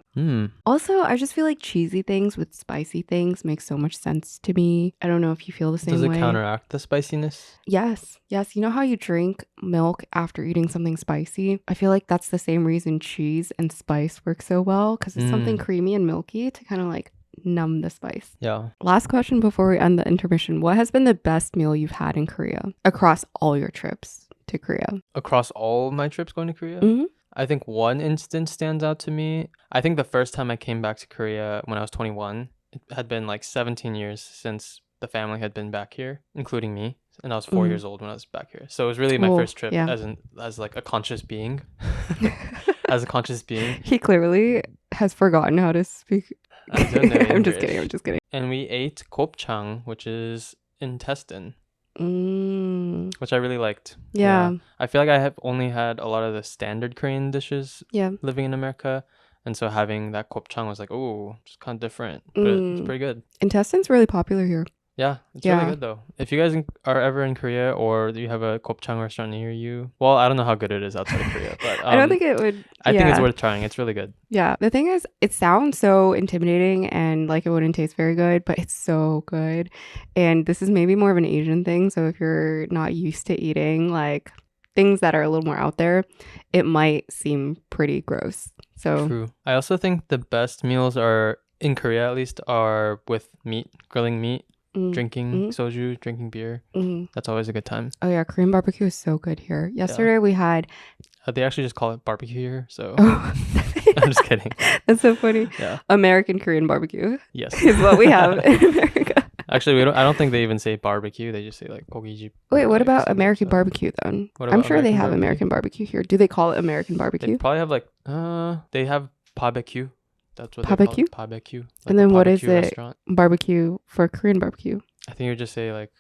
S1: Also, I just feel like cheesy things with spicy things make so much sense to me. I don't know if you feel the same way.
S2: Does it counteract the spiciness?
S1: Yes. You know how you drink milk after eating something spicy? I feel like that's the same reason cheese and spice work so well, because it's something creamy and milky to kind of like numb the spice.
S2: Yeah.
S1: Last question before we end the intermission. What has been the best meal you've had in Korea across all your trips to Korea?
S2: Across all my trips going to Korea?
S1: Mm-hmm.
S2: I think one instance stands out to me. I think the first time I came back to Korea when I was 21, it had been like 17 years since the family had been back here, including me. And I was 4 years old when I was back here. So it was really my first trip as like a conscious being. As a conscious being.
S1: He clearly has forgotten how to speak. I'm just kidding.
S2: And we ate gopchang, which is intestine. Which I really liked.
S1: Yeah.
S2: I feel like I have only had a lot of the standard Korean dishes living in America. And so having that gopchang was like, oh, it's kind of different. But it's pretty good.
S1: Intestine's really popular here.
S2: Yeah, it's really good though. If you guys are ever in Korea or you have a gopchang restaurant near you, well, I don't know how good it is outside of Korea, but
S1: I don't think it would.
S2: I think it's worth trying. It's really good.
S1: Yeah, the thing is, it sounds so intimidating and like it wouldn't taste very good, but it's so good. And this is maybe more of an Asian thing. So if you're not used to eating like things that are a little more out there, it might seem pretty gross. So
S2: true. I also think the best meals are in Korea, at least, are with meat, grilling meat. Drinking soju, drinking beer. That's always a good time.
S1: Oh yeah, Korean barbecue is so good here. Yesterday we had...
S2: they actually just call it barbecue here, so... I'm just kidding.
S1: That's so funny.
S2: Yeah.
S1: American Korean barbecue.
S2: Yes.
S1: Is what we have in America.
S2: Actually, I don't think they even say barbecue. They just say like 고기집.
S1: Wait, what about American barbecue then? I'm sure they have American barbecue here. Do they call it American barbecue?
S2: They probably have like... they have barbecue. That's what
S1: barbecue?
S2: They call it. Barbecue. Like
S1: and then what is it?
S2: Restaurant.
S1: Barbecue for Korean barbecue?
S2: I think you would just say like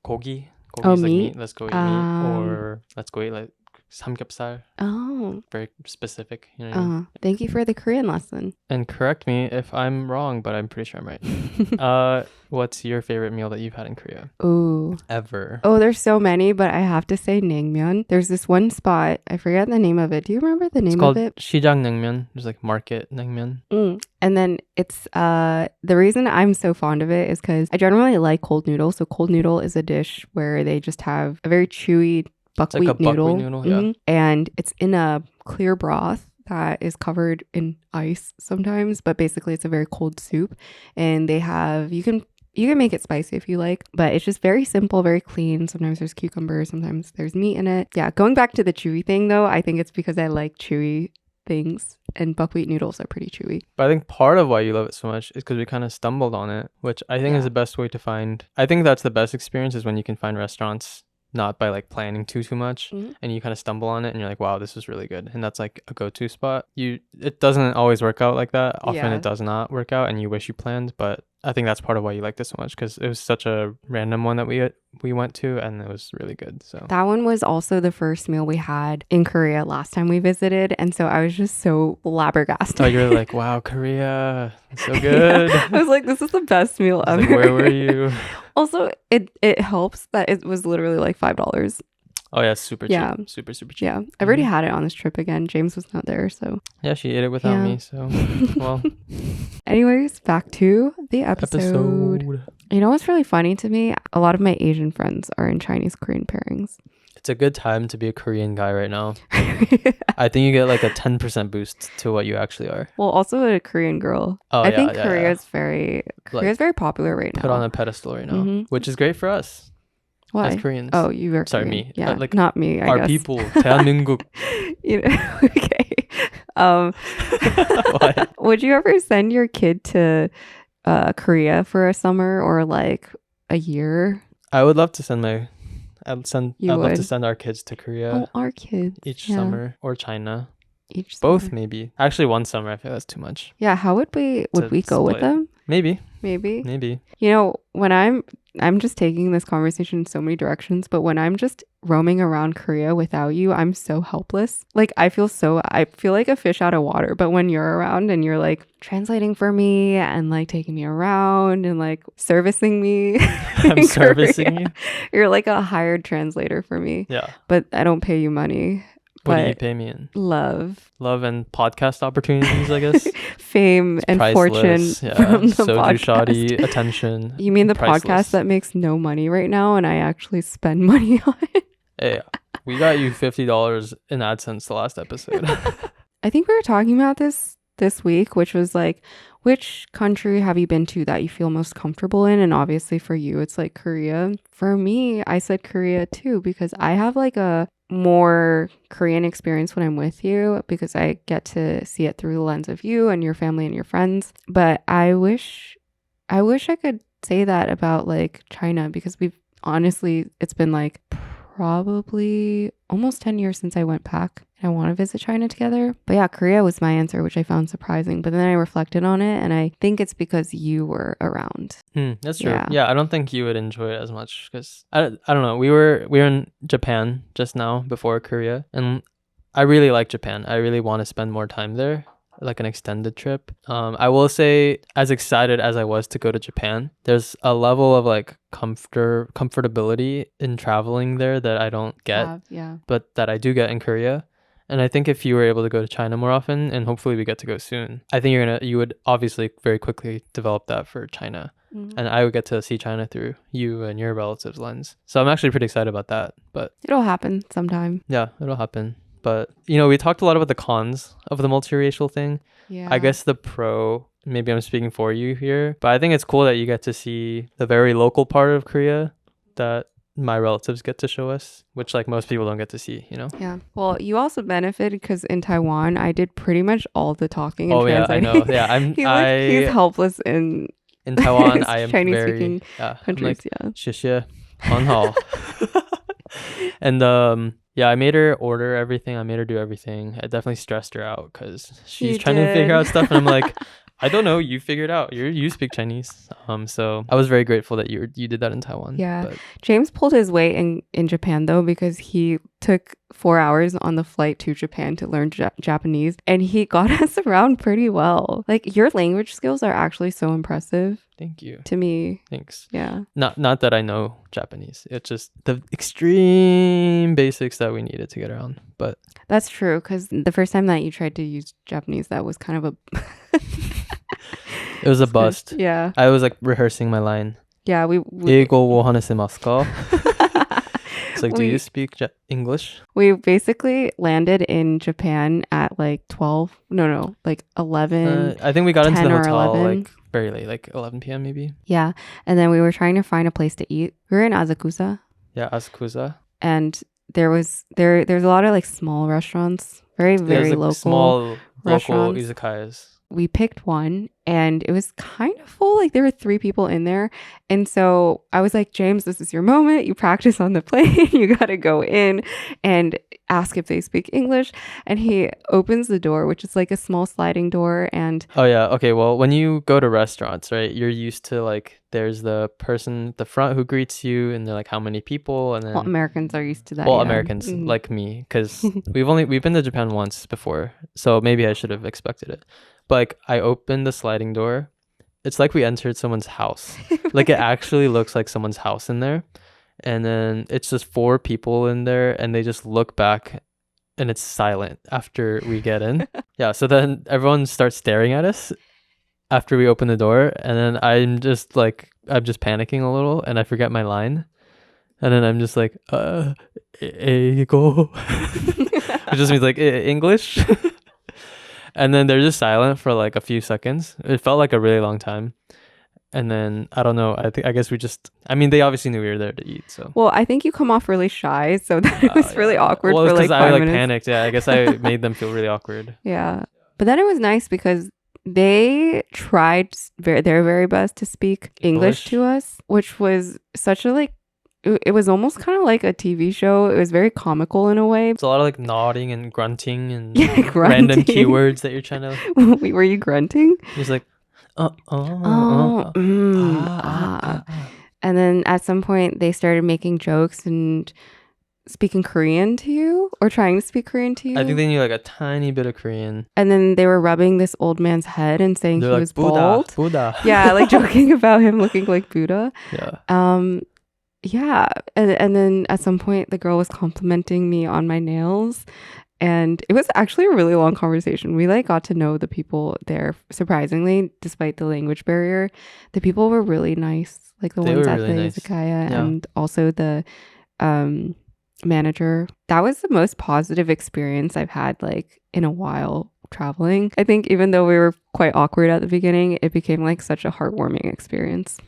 S2: 고기. Gogi
S1: oh,
S2: is like
S1: meat?
S2: meat. Let's go eat meat. Or let's go eat like samgyeopsal.
S1: Oh.
S2: Very specific. You know what I mean?
S1: Thank you for the Korean lesson.
S2: And correct me if I'm wrong, but I'm pretty sure I'm right. What's your favorite meal that you've had in Korea?
S1: Ooh.
S2: Ever?
S1: Oh, there's so many, but I have to say naengmyeon. There's this one spot. I forget the name of it. Do you remember the name of it?
S2: It's called 시장 naengmyeon. There's like market naengmyeon.
S1: And then it's the reason I'm so fond of it is because I generally like cold noodle. So cold noodle is a dish where they just have a very chewy buckwheat
S2: like a
S1: noodle.
S2: Buckwheat noodle, yeah.
S1: And it's in a clear broth that is covered in ice sometimes, but basically it's a very cold soup. And they have you can make it spicy if you like, but it's just very simple, very clean. Sometimes there's cucumbers, sometimes there's meat in it. Yeah, going back to the chewy thing though, I think it's because I like chewy things and buckwheat noodles are pretty chewy.
S2: But I think part of why you love it so much is because we kind of stumbled on it, which I think is the best way to find. I think that's the best experience is when you can find restaurants not by like planning too much and you kind of stumble on it and you're like, wow, this is really good. And that's like a go-to spot. It doesn't always work out like that. Often it does not work out and you wish you planned, but I think that's part of why you like this so much because it was such a random one that we went to and it was really good. So
S1: that one was also the first meal we had in Korea last time we visited, and so I was just so flabbergasted.
S2: Oh, you're like, wow, Korea, it's so good.
S1: I was like, this is the best meal ever.
S2: Like, where were you?
S1: Also, it helps that it was literally like $5.
S2: Oh yeah, super cheap. Super cheap.
S1: Yeah, I've already had it on this trip again. James was not there, so
S2: yeah, she ate it without me. So well.
S1: Anyways, back to the episode. You know what's really funny to me? A lot of my Asian friends are in Chinese Korean pairings.
S2: It's a good time to be a Korean guy right now. I think you get like a 10% boost to what you actually are.
S1: Well, also a Korean girl. I think Korea's very popular right now.
S2: Put on a pedestal right now, which is great for us.
S1: Why?
S2: As Koreans.
S1: Oh, you are
S2: Sorry,
S1: Korean.
S2: me.
S1: Yeah,
S2: like
S1: not me, I
S2: our
S1: guess.
S2: people. 대한민국.
S1: Okay.
S2: What?
S1: Would you ever send your kid to Korea for a summer or like a year?
S2: I would love to send I'd love to send our kids to Korea.
S1: Oh, our kids.
S2: Each summer or China.
S1: Each summer.
S2: Both maybe. Actually, one summer I feel that's too much.
S1: Yeah, how would we go with them?
S2: Maybe.
S1: You know, when I'm just taking this conversation in so many directions, but when I'm just roaming around Korea without you, I'm so helpless. Like I feel like a fish out of water, but when you're around and you're like translating for me and like taking me around and like servicing me.
S2: I'm servicing you.
S1: You're like a hired translator for me.
S2: Yeah.
S1: But I don't pay you money.
S2: What do
S1: but
S2: you pay me in?
S1: love
S2: And podcast opportunities, I guess.
S1: fame and fortune
S2: Priceless. Yeah.
S1: from the
S2: Soju,
S1: podcast.
S2: shoddy, attention.
S1: You mean the
S2: Priceless.
S1: podcast that makes no money right now and I actually spend money on it?
S2: Hey, we got you $50 in AdSense the last episode.
S1: I think we were talking about this week, which was like, which country have you been to that you feel most comfortable in? And obviously for you, it's like Korea. For me, I said Korea too, because I have like a more Korean experience when I'm with you because I get to see it through the lens of you and your family and your friends. But I wish I could say that about like China, because it's been like probably almost 10 years since I went back. I want to visit China together. But yeah, Korea was my answer, which I found surprising. But then I reflected on it and I think it's because you were around.
S2: That's true. Yeah, I don't think you would enjoy it as much because I don't know. We were in Japan just now before Korea, and I really like Japan. I really want to spend more time there, like an extended trip. I will say, as excited as I was to go to Japan, there's a level of like comfortability in traveling there that I don't get, but that I do get in Korea. And I think if you were able to go to China more often, and hopefully we get to go soon, I think you would obviously very quickly develop that for China. And I would get to see China through you and your relatives' lens. So I'm actually pretty excited about that. But
S1: it'll happen sometime.
S2: Yeah, it'll happen. But, we talked a lot about the cons of the multiracial thing.
S1: Yeah.
S2: I guess the pro, maybe I'm speaking for you here, but I think it's cool that you get to see the very local part of Korea that my relatives get to show us, which like most people don't get to see,
S1: Yeah. Well, you also benefited because in Taiwan, I did pretty much all the talking and translating.
S2: Yeah, I know. Yeah,
S1: he's helpless in
S2: Taiwan. I am
S1: Chinese
S2: very
S1: speaking countries.
S2: Like, 谢谢，很好. And yeah, I made her order everything. I made her do everything. I definitely stressed her out because she's trying to figure out stuff, and I'm like, I don't know. You figure it out. You speak Chinese. So I was very grateful that you did that in Taiwan.
S1: Yeah.
S2: But
S1: James pulled his weight in Japan though, because he took 4 hours on the flight to Japan to learn Japanese, and he got us around pretty well. Like, your language skills are actually so impressive.
S2: Thank you.
S1: To me.
S2: Thanks.
S1: Yeah.
S2: Not that I know Japanese. It's just the extreme basics that we needed to get around. But
S1: that's true, because the first time that you tried to use Japanese, that was kind of a
S2: it was a bust.
S1: Yeah.
S2: I was like rehearsing my line.
S1: Yeah, we
S2: 英語を話せますか? It's like, do you speak English?
S1: We basically landed in Japan at like 11.
S2: I think we got into the hotel
S1: 11.
S2: like very late, like 11 p.m. maybe.
S1: Yeah. And then we were trying to find a place to eat. We were in Asakusa.
S2: Yeah, Asakusa.
S1: And there's a lot of like small restaurants, very
S2: like
S1: local
S2: small
S1: restaurants.
S2: Local izakayas.
S1: We picked one and it was kind of full. Like, there were 3 people in there. And so I was like, James, this is your moment. You practice on the plane. You got to go in and ask if they speak English. And he opens the door, which is like a small sliding door. And
S2: oh yeah. Okay. Well, when you go to restaurants, right, you're used to like, there's the person at the front who greets you and they're like, how many people? And then
S1: Americans are used to that.
S2: Well, Americans like me, because we've been to Japan once before. So maybe I should have expected it. But like, I opened the sliding door. It's like we entered someone's house. Like, it actually looks like someone's house in there. And then it's just 4 people in there and they just look back and it's silent after we get in. Yeah. So then everyone starts staring at us after we open the door. And then I'm just panicking a little and I forget my line. And then I'm just like, eigo. Which just means like English. And then they're just silent for like a few seconds. It felt like a really long time. And then I don't know. I guess they obviously knew we were there to eat. So
S1: well, I think you come off really shy, so that it was really awkward for like 5
S2: I
S1: minutes.
S2: Panicked. Yeah, I guess I made them feel really awkward.
S1: Yeah, but then it was nice because they tried their very best to speak English to us, which was such a like. It was almost kind of like a TV show. It was very comical in a way.
S2: It's a lot of like nodding and grunting and
S1: grunting.
S2: Random keywords that you're trying to.
S1: Were you grunting?
S2: He's like,
S1: and then at some point they started making jokes and speaking Korean to you, or trying to speak Korean to you.
S2: I think they knew like a tiny bit of Korean.
S1: And then they were rubbing this old man's head and saying he was bald.
S2: Buddha.
S1: Yeah, like joking about him looking like Buddha.
S2: Yeah.
S1: Yeah. And then at some point the girl was complimenting me on my nails. And it was actually a really long conversation. We like got to know the people there. Surprisingly, despite the language barrier, the people were really nice. Like the
S2: They
S1: ones
S2: were
S1: at
S2: really
S1: the
S2: nice.
S1: izakaya
S2: Yeah.
S1: and also the manager. That was the most positive experience I've had like in a while traveling. I think even though we were quite awkward at the beginning, it became like such a heartwarming experience.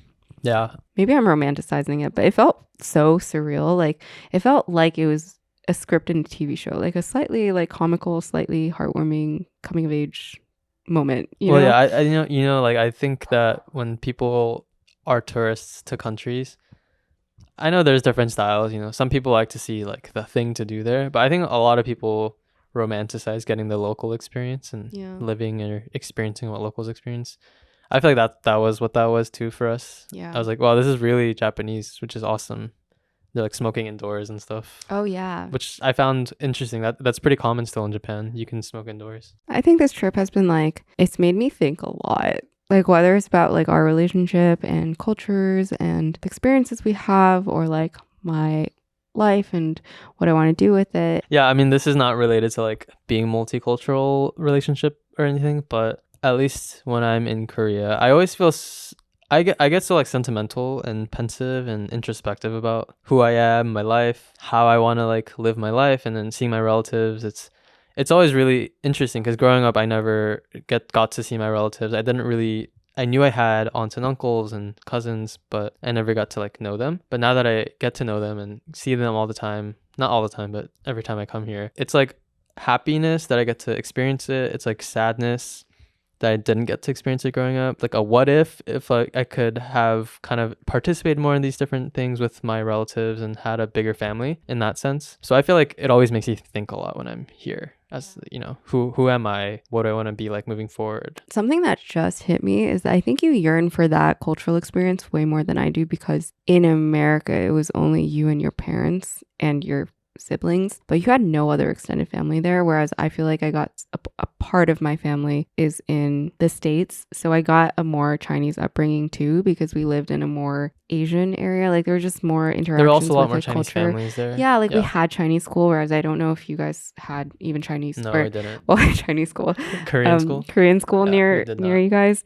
S2: Yeah.
S1: Maybe I'm romanticizing it, but it felt so surreal. Like it felt like it was a script in a TV show, like a slightly like comical, slightly heartwarming coming of age moment. You know?
S2: Yeah, I like I think that when people are tourists to countries, I know there's different styles, some people like to see like the thing to do there, but I think a lot of people romanticize getting the local experience and living or experiencing what locals experience. I feel like that was what that was too for us.
S1: Yeah.
S2: I was like, wow, this is really Japanese, which is awesome. They're like smoking indoors and stuff.
S1: Oh yeah.
S2: Which I found interesting. That's pretty common still in Japan. You can smoke indoors.
S1: I think this trip has been like, it's made me think a lot. Like whether it's about like our relationship and cultures and the experiences we have, or like my life and what I want to do with it.
S2: Yeah, I mean, this is not related to like being multicultural relationship or anything, but at least when I'm in Korea, I always feel I get so like sentimental and pensive and introspective about who I am, my life, how I want to like live my life, and then seeing my relatives. It's always really interesting because growing up, I never got to see my relatives. I knew I had aunts and uncles and cousins, but I never got to like know them. But now that I get to know them and see them all the time, not all the time, but every time I come here, it's like happiness that I get to experience it. It's like sadness that I didn't get to experience it growing up. Like a what if I could have kind of participated more in these different things with my relatives and had a bigger family in that sense. So I feel like it always makes me think a lot when I'm here as, who am I? What do I want to be like moving forward?
S1: Something that just hit me is that I think you yearn for that cultural experience way more than I do, because in America, it was only you and your parents and your siblings, but you had no other extended family there, whereas I feel like I got a part of my family is in the States, so I got a more Chinese upbringing too, because we lived in a more Asian area. Like there were just more interactions.
S2: There were also a lot more
S1: with
S2: Chinese
S1: culture.
S2: families there.
S1: Yeah, like we had Chinese school, whereas I don't know if you guys had even Chinese.
S2: No, I didn't.
S1: Well, Chinese school,
S2: Korean school
S1: near you guys,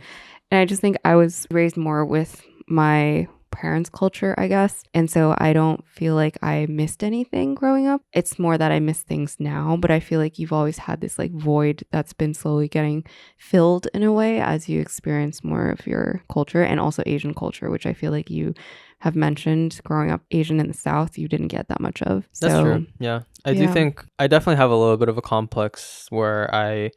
S1: and I just think I was raised more with my parents' culture, I guess. And so I don't feel like I missed anything growing up. It's more that I miss things now, but I feel like you've always had this like void that's been slowly getting filled in a way as you experience more of your culture, and also Asian culture, which I feel like you have mentioned growing up Asian in the South, you didn't get that much of. So,
S2: that's true. Yeah. I do think I definitely have a little bit of a complex where I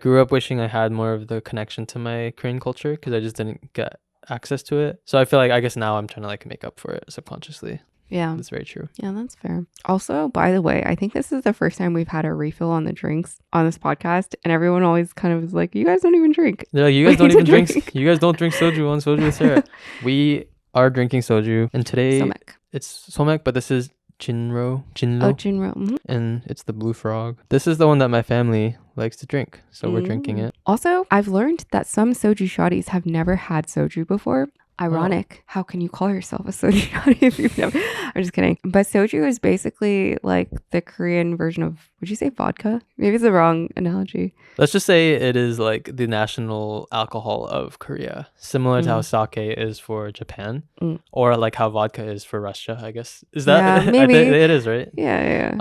S2: grew up wishing I had more of the connection to my Korean culture because I just didn't get access to it. So I feel like I guess now I'm trying to like make up for it subconsciously.
S1: Yeah.
S2: That's very true.
S1: Yeah, that's fair. Also, by the way, I think this is the first time we've had a refill on the drinks on this podcast, and everyone always kind of is like, you guys don't even drink.
S2: They're like, you guys don't even drink. You guys don't drink soju on Soju with Sarah. We are drinking soju, and today it's somaek, but this is Jinro.
S1: Oh, Jinro. Mm-hmm.
S2: And it's the blue frog. This is the one that my family likes to drink, so we're drinking it.
S1: Also, I've learned that some soju shotties have never had soju before. Ironic. Oh. How can you call yourself a soju shotty if you've never? I'm just kidding. But soju is basically like the Korean version of, would you say vodka? Maybe it's the wrong analogy.
S2: Let's just say it is like the national alcohol of Korea, similar to how sake is for Japan, or like how vodka is for Russia, I guess. Is that?
S1: Yeah, maybe.
S2: It is, right?
S1: Yeah.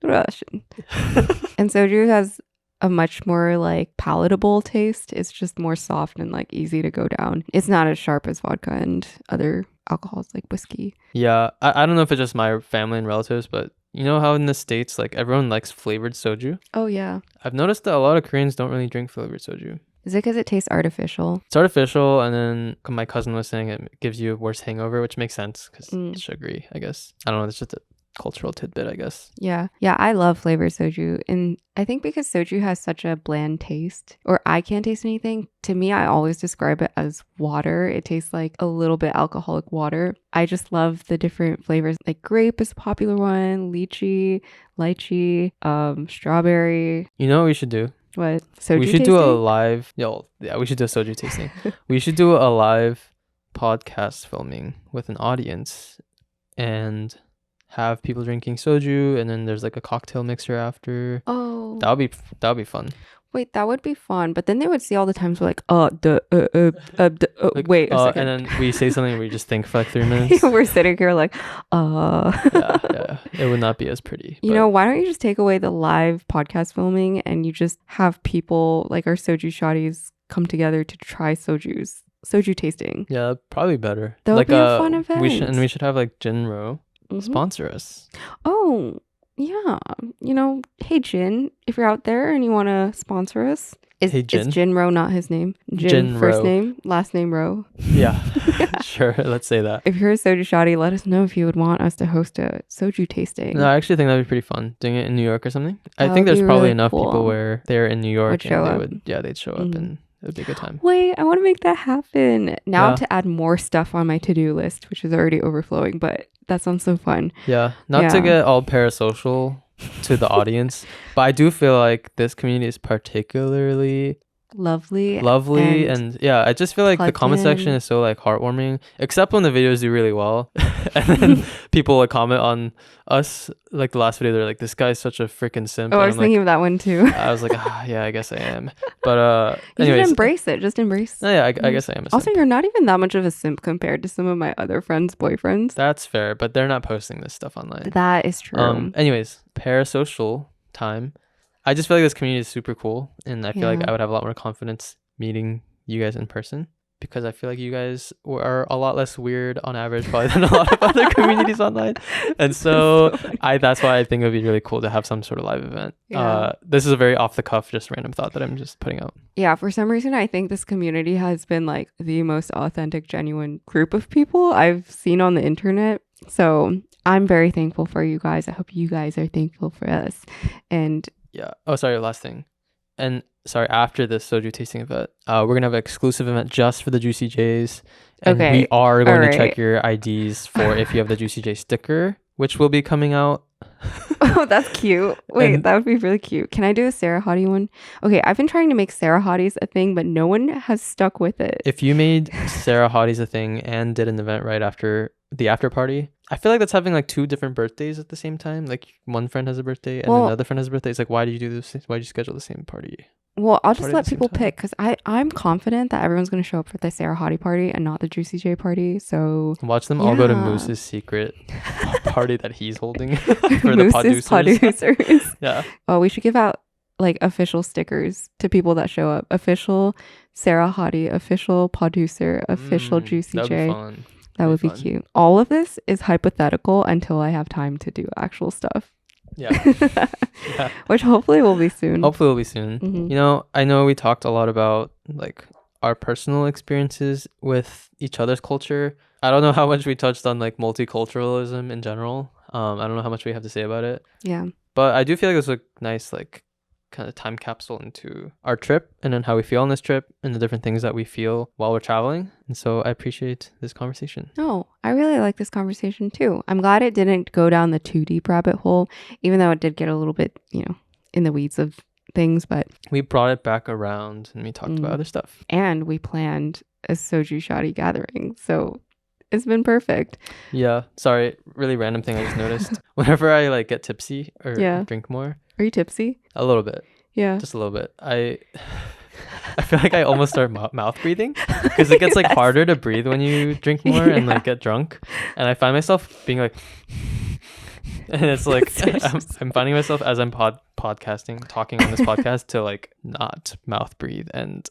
S1: Russian. And soju has a much more like palatable taste. It's just more soft and like easy to go down. It's not as sharp as vodka and other alcohols like whiskey.
S2: Yeah, I don't know if it's just my family and relatives, but you know how in the States like everyone likes flavored soju?
S1: Oh yeah.
S2: I've noticed that a lot of Koreans don't really drink flavored soju.
S1: Is it because it tastes artificial?
S2: It's artificial, and then my cousin was saying it gives you a worse hangover, which makes sense because it's sugary, I guess. I don't know, it's just a cultural tidbit, I guess.
S1: Yeah, I love flavored soju, and I think because soju has such a bland taste, or I can't taste anything, to me I always describe it as water. It tastes like a little bit alcoholic water. I just love the different flavors. Like grape is a popular one, lychee, strawberry.
S2: You know what we should do?
S1: What? Soju
S2: we should
S1: tasting?
S2: Do a live we should do a soju tasting. We should do a live podcast filming with an audience, and have people drinking soju, and then there's like a cocktail mixer after.
S1: Oh,
S2: That would be fun.
S1: wait, that would be fun. But then they would see all the times we're like,
S2: Like,
S1: wait a second.
S2: and then we say something and we just think for like 3 minutes.
S1: We're sitting here like,
S2: Yeah, it would not be as pretty.
S1: You know, why don't you just take away the live podcast filming and you just have people like our soju shotties come together to try soju tasting?
S2: Yeah, probably better.
S1: That would be a fun event.
S2: We should have like Jinro sponsor us.
S1: Oh, yeah. You know, hey Jin, if you're out there and you want to sponsor us. Is Jinro not his name? Jin first name, last name Ro.
S2: Yeah, sure. Let's say that.
S1: If you're a soju shotty, let us know if you would want us to host a soju tasting.
S2: No, I actually think that'd be pretty fun doing it in New York or something. I think there's probably enough people where they're in New York and they'd show up and it would be a good time.
S1: Wait, I want to make that happen. Now to add more stuff on my to-do list, which is already overflowing, but that sounds so fun.
S2: Yeah, not to get all parasocial to the audience, but I do feel like this community is particularly lovely and yeah, I just feel like the comment section is so like heartwarming, except when the videos do really well and then people like comment on us, like the last video they're like, this guy's such a freaking simp.
S1: I was thinking of that one too.
S2: I was like, yeah, I guess I am, but
S1: you should embrace it. Just embrace.
S2: No, yeah, I guess I am a simp.
S1: Also, you're not even that much of a simp compared to some of my other friends' boyfriends.
S2: That's fair, but they're not posting this stuff online.
S1: That is true.
S2: Anyways, parasocial time. I just feel like this community is super cool, and I feel like I would have a lot more confidence meeting you guys in person, because I feel like you guys are a lot less weird on average probably than a lot of other communities online. And so that's why I think it would be really cool to have some sort of live event. This is a very off the cuff, just random thought that I'm just putting out. Yeah,
S1: for some reason I think this community has been like the most authentic, genuine group of people I've seen on the internet. So I'm very thankful for you guys. I hope you guys are thankful for us. And
S2: yeah. Oh, sorry. Last thing. And sorry, after this soju tasting event, we're going to have an exclusive event just for the Juicy J's. And we are going to check your IDs for if you have the Juicy J sticker, which will be coming out.
S1: Oh, that's cute. Wait, that would be really cute. Can I do a Sarah Hottie one? Okay, I've been trying to make Sarah Hotties a thing, but no one has stuck with it.
S2: If you made Sarah Hotties a thing and did an event right after the after party, I feel like that's having like 2 different birthdays at the same time. Like one friend has a birthday and another friend has a birthday. It's like, why did you do this? Why did you schedule the same party?
S1: Well, I'll just let people pick, because I'm confident that everyone's going to show up for the Sarah Hottie party and not the Juicy J party. So
S2: watch them all go to Moose's secret party that he's holding for the producers. Yeah.
S1: Oh, we should give out like official stickers to people that show up. Official Sarah Hottie, official producer, official Juicy J. That would be cute. All of this is hypothetical until I have time to do actual stuff.
S2: Yeah.
S1: Which hopefully will be soon.
S2: You know, I know we talked a lot about like our personal experiences with each other's culture. I don't know how much we touched on like multiculturalism in general. I don't know how much we have to say about it.
S1: Yeah.
S2: But I do feel like it was a nice like kind of time capsule into our trip and then how we feel on this trip and the different things that we feel while we're traveling. And so I appreciate this conversation.
S1: Oh, I really like this conversation too. I'm glad it didn't go down the too deep rabbit hole, even though it did get a little bit, in the weeds of things, but
S2: we brought it back around and we talked about other stuff.
S1: And we planned a soju shotty gathering. So it's been perfect.
S2: Yeah. Sorry, really random thing I just noticed. Whenever I like get tipsy or drink more.
S1: Are you tipsy?
S2: A little bit.
S1: Yeah.
S2: Just a little bit. I feel like I almost start mouth breathing because it gets like harder to breathe when you drink more and like get drunk. And I find myself being like, and it's like I'm finding myself as I'm podcasting, talking on this podcast to like not mouth breathe and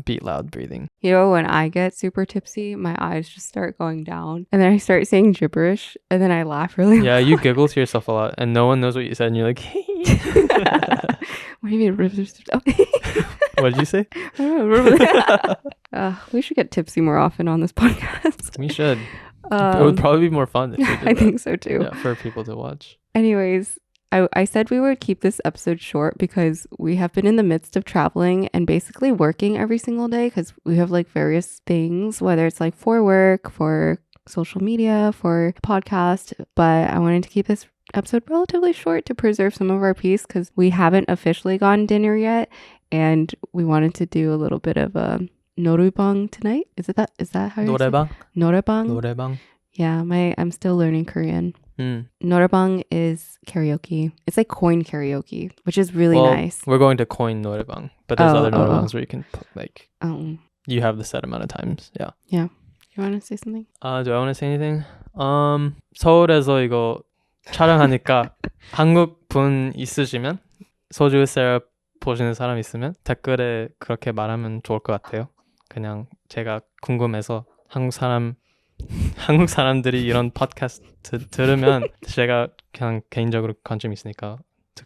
S2: beat loud breathing.
S1: When I get super tipsy, my eyes just start going down and then I start saying gibberish and then I laugh really
S2: loud. You giggle to yourself a lot and no one knows what you said and you're like,
S1: what do you mean?
S2: What did you say?
S1: We should get tipsy more often on this podcast.
S2: We should. It would probably be more fun if we did
S1: I think so too.
S2: Yeah, for people to watch.
S1: Anyways, I said we would keep this episode short because we have been in the midst of traveling and basically working every single day because we have like various things, whether it's like for work, for social media, for podcast. But I wanted to keep this episode relatively short to preserve some of our peace because we haven't officially gone dinner yet. And we wanted to do a little bit of a 노래방 tonight. Is that how you say it?
S2: 노래방?
S1: 노래방? Yeah, I'm still learning Korean. 노래방 is karaoke. It's like coin karaoke, which is really nice.
S2: We're going to coin 노래방, but there's other 노래방s where you can put, like you have the set amount of times. Yeah.
S1: Yeah. You want to say something?
S2: Do I want to say anything? 서울에서 이거 촬영하니까 한국 분 있으시면 소주 세라 보시는 사람 있으면 댓글에 그렇게 말하면 좋을 것 같아요. 그냥 제가 궁금해서 한국 사람들이 이런 팟캐스트 들으면 제가 그냥 개인적으로 관심 있으니까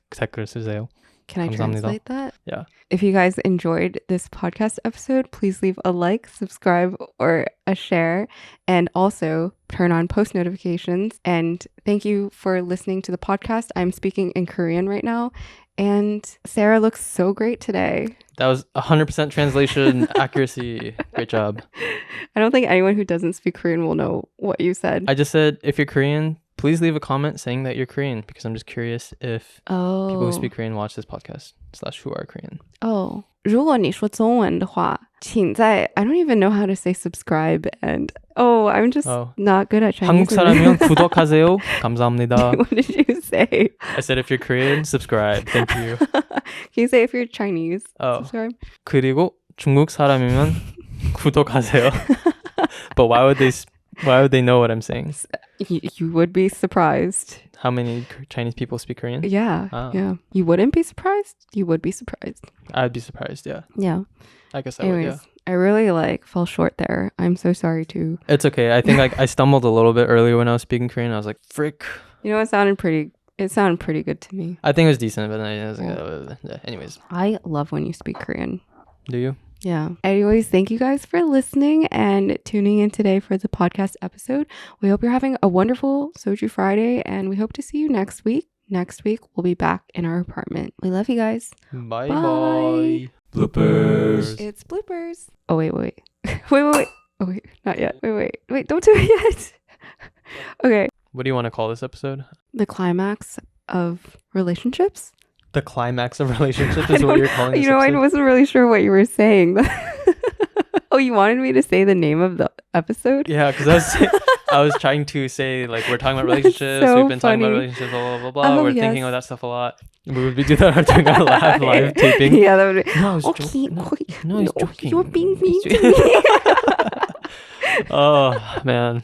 S2: 댓글 쓰세요.
S1: Can I
S2: 감사합니다.
S1: translate that?
S2: Yeah.
S1: If you guys enjoyed this podcast episode, please leave a like, subscribe, or a share, and also turn on post notifications. And thank you for listening to the podcast. I'm speaking in Korean right now, and Sarah looks so great today.
S2: That was 100% translation accuracy. Great job.
S1: I don't think anyone who doesn't speak Korean will know what you said.
S2: I just said, if you're Korean, please leave a comment saying that you're Korean, because I'm just curious if people who speak Korean watch this podcast / who are Korean.
S1: Oh. 如果你说中文的话，请在 I don't even know how to say subscribe and I'm just not good at Chinese.
S2: 한국 사람이면 구독하세요. 감사합니다.
S1: What did you say?
S2: I said if you're Korean, subscribe. Thank you.
S1: Can you say if you're Chinese? Subscribe.
S2: 그리고 중국 사람이면 구독하세요. But why would they know what I'm saying?
S1: You would be surprised.
S2: How many Chinese people speak Korean?
S1: Yeah. Yeah. You wouldn't be surprised? You would be surprised.
S2: I'd be surprised, yeah.
S1: Yeah.
S2: I guess I would, yeah.
S1: I really fell short there. I'm so sorry too.
S2: It's okay. I think I stumbled a little bit earlier when I was speaking Korean. I was like, frick.
S1: You know, it sounded pretty good to me.
S2: I think it was decent, but then I was like, anyways.
S1: I love when you speak Korean.
S2: Do you?
S1: Yeah. Anyways, thank you guys for listening and tuning in today for the podcast episode. We hope you're having a wonderful Soju Friday, and we hope to see you next week. Next week, we'll be back in our apartment. We love you guys.
S2: Bye. Bloopers.
S1: It's bloopers. Oh, wait. wait. Oh, wait, not yet. Wait, don't do it yet. Okay.
S2: What do you want to call this episode?
S1: The climax of relationships?
S2: The climax of relationships is what you're calling this
S1: episode?
S2: I
S1: wasn't really sure what you were saying. Oh, you wanted me to say the name of the episode?
S2: Yeah, because I was trying to say, like, we're talking about relationships.
S1: So
S2: we've been
S1: funny.
S2: talking about relationships, blah, blah, blah, blah. We're
S1: Yes.
S2: thinking about that stuff a lot. We would be doing our live taping.
S1: Yeah, that would be.
S2: No, I was
S1: joking.
S2: No, he's joking.
S1: You're being mean to me.
S2: Oh, man.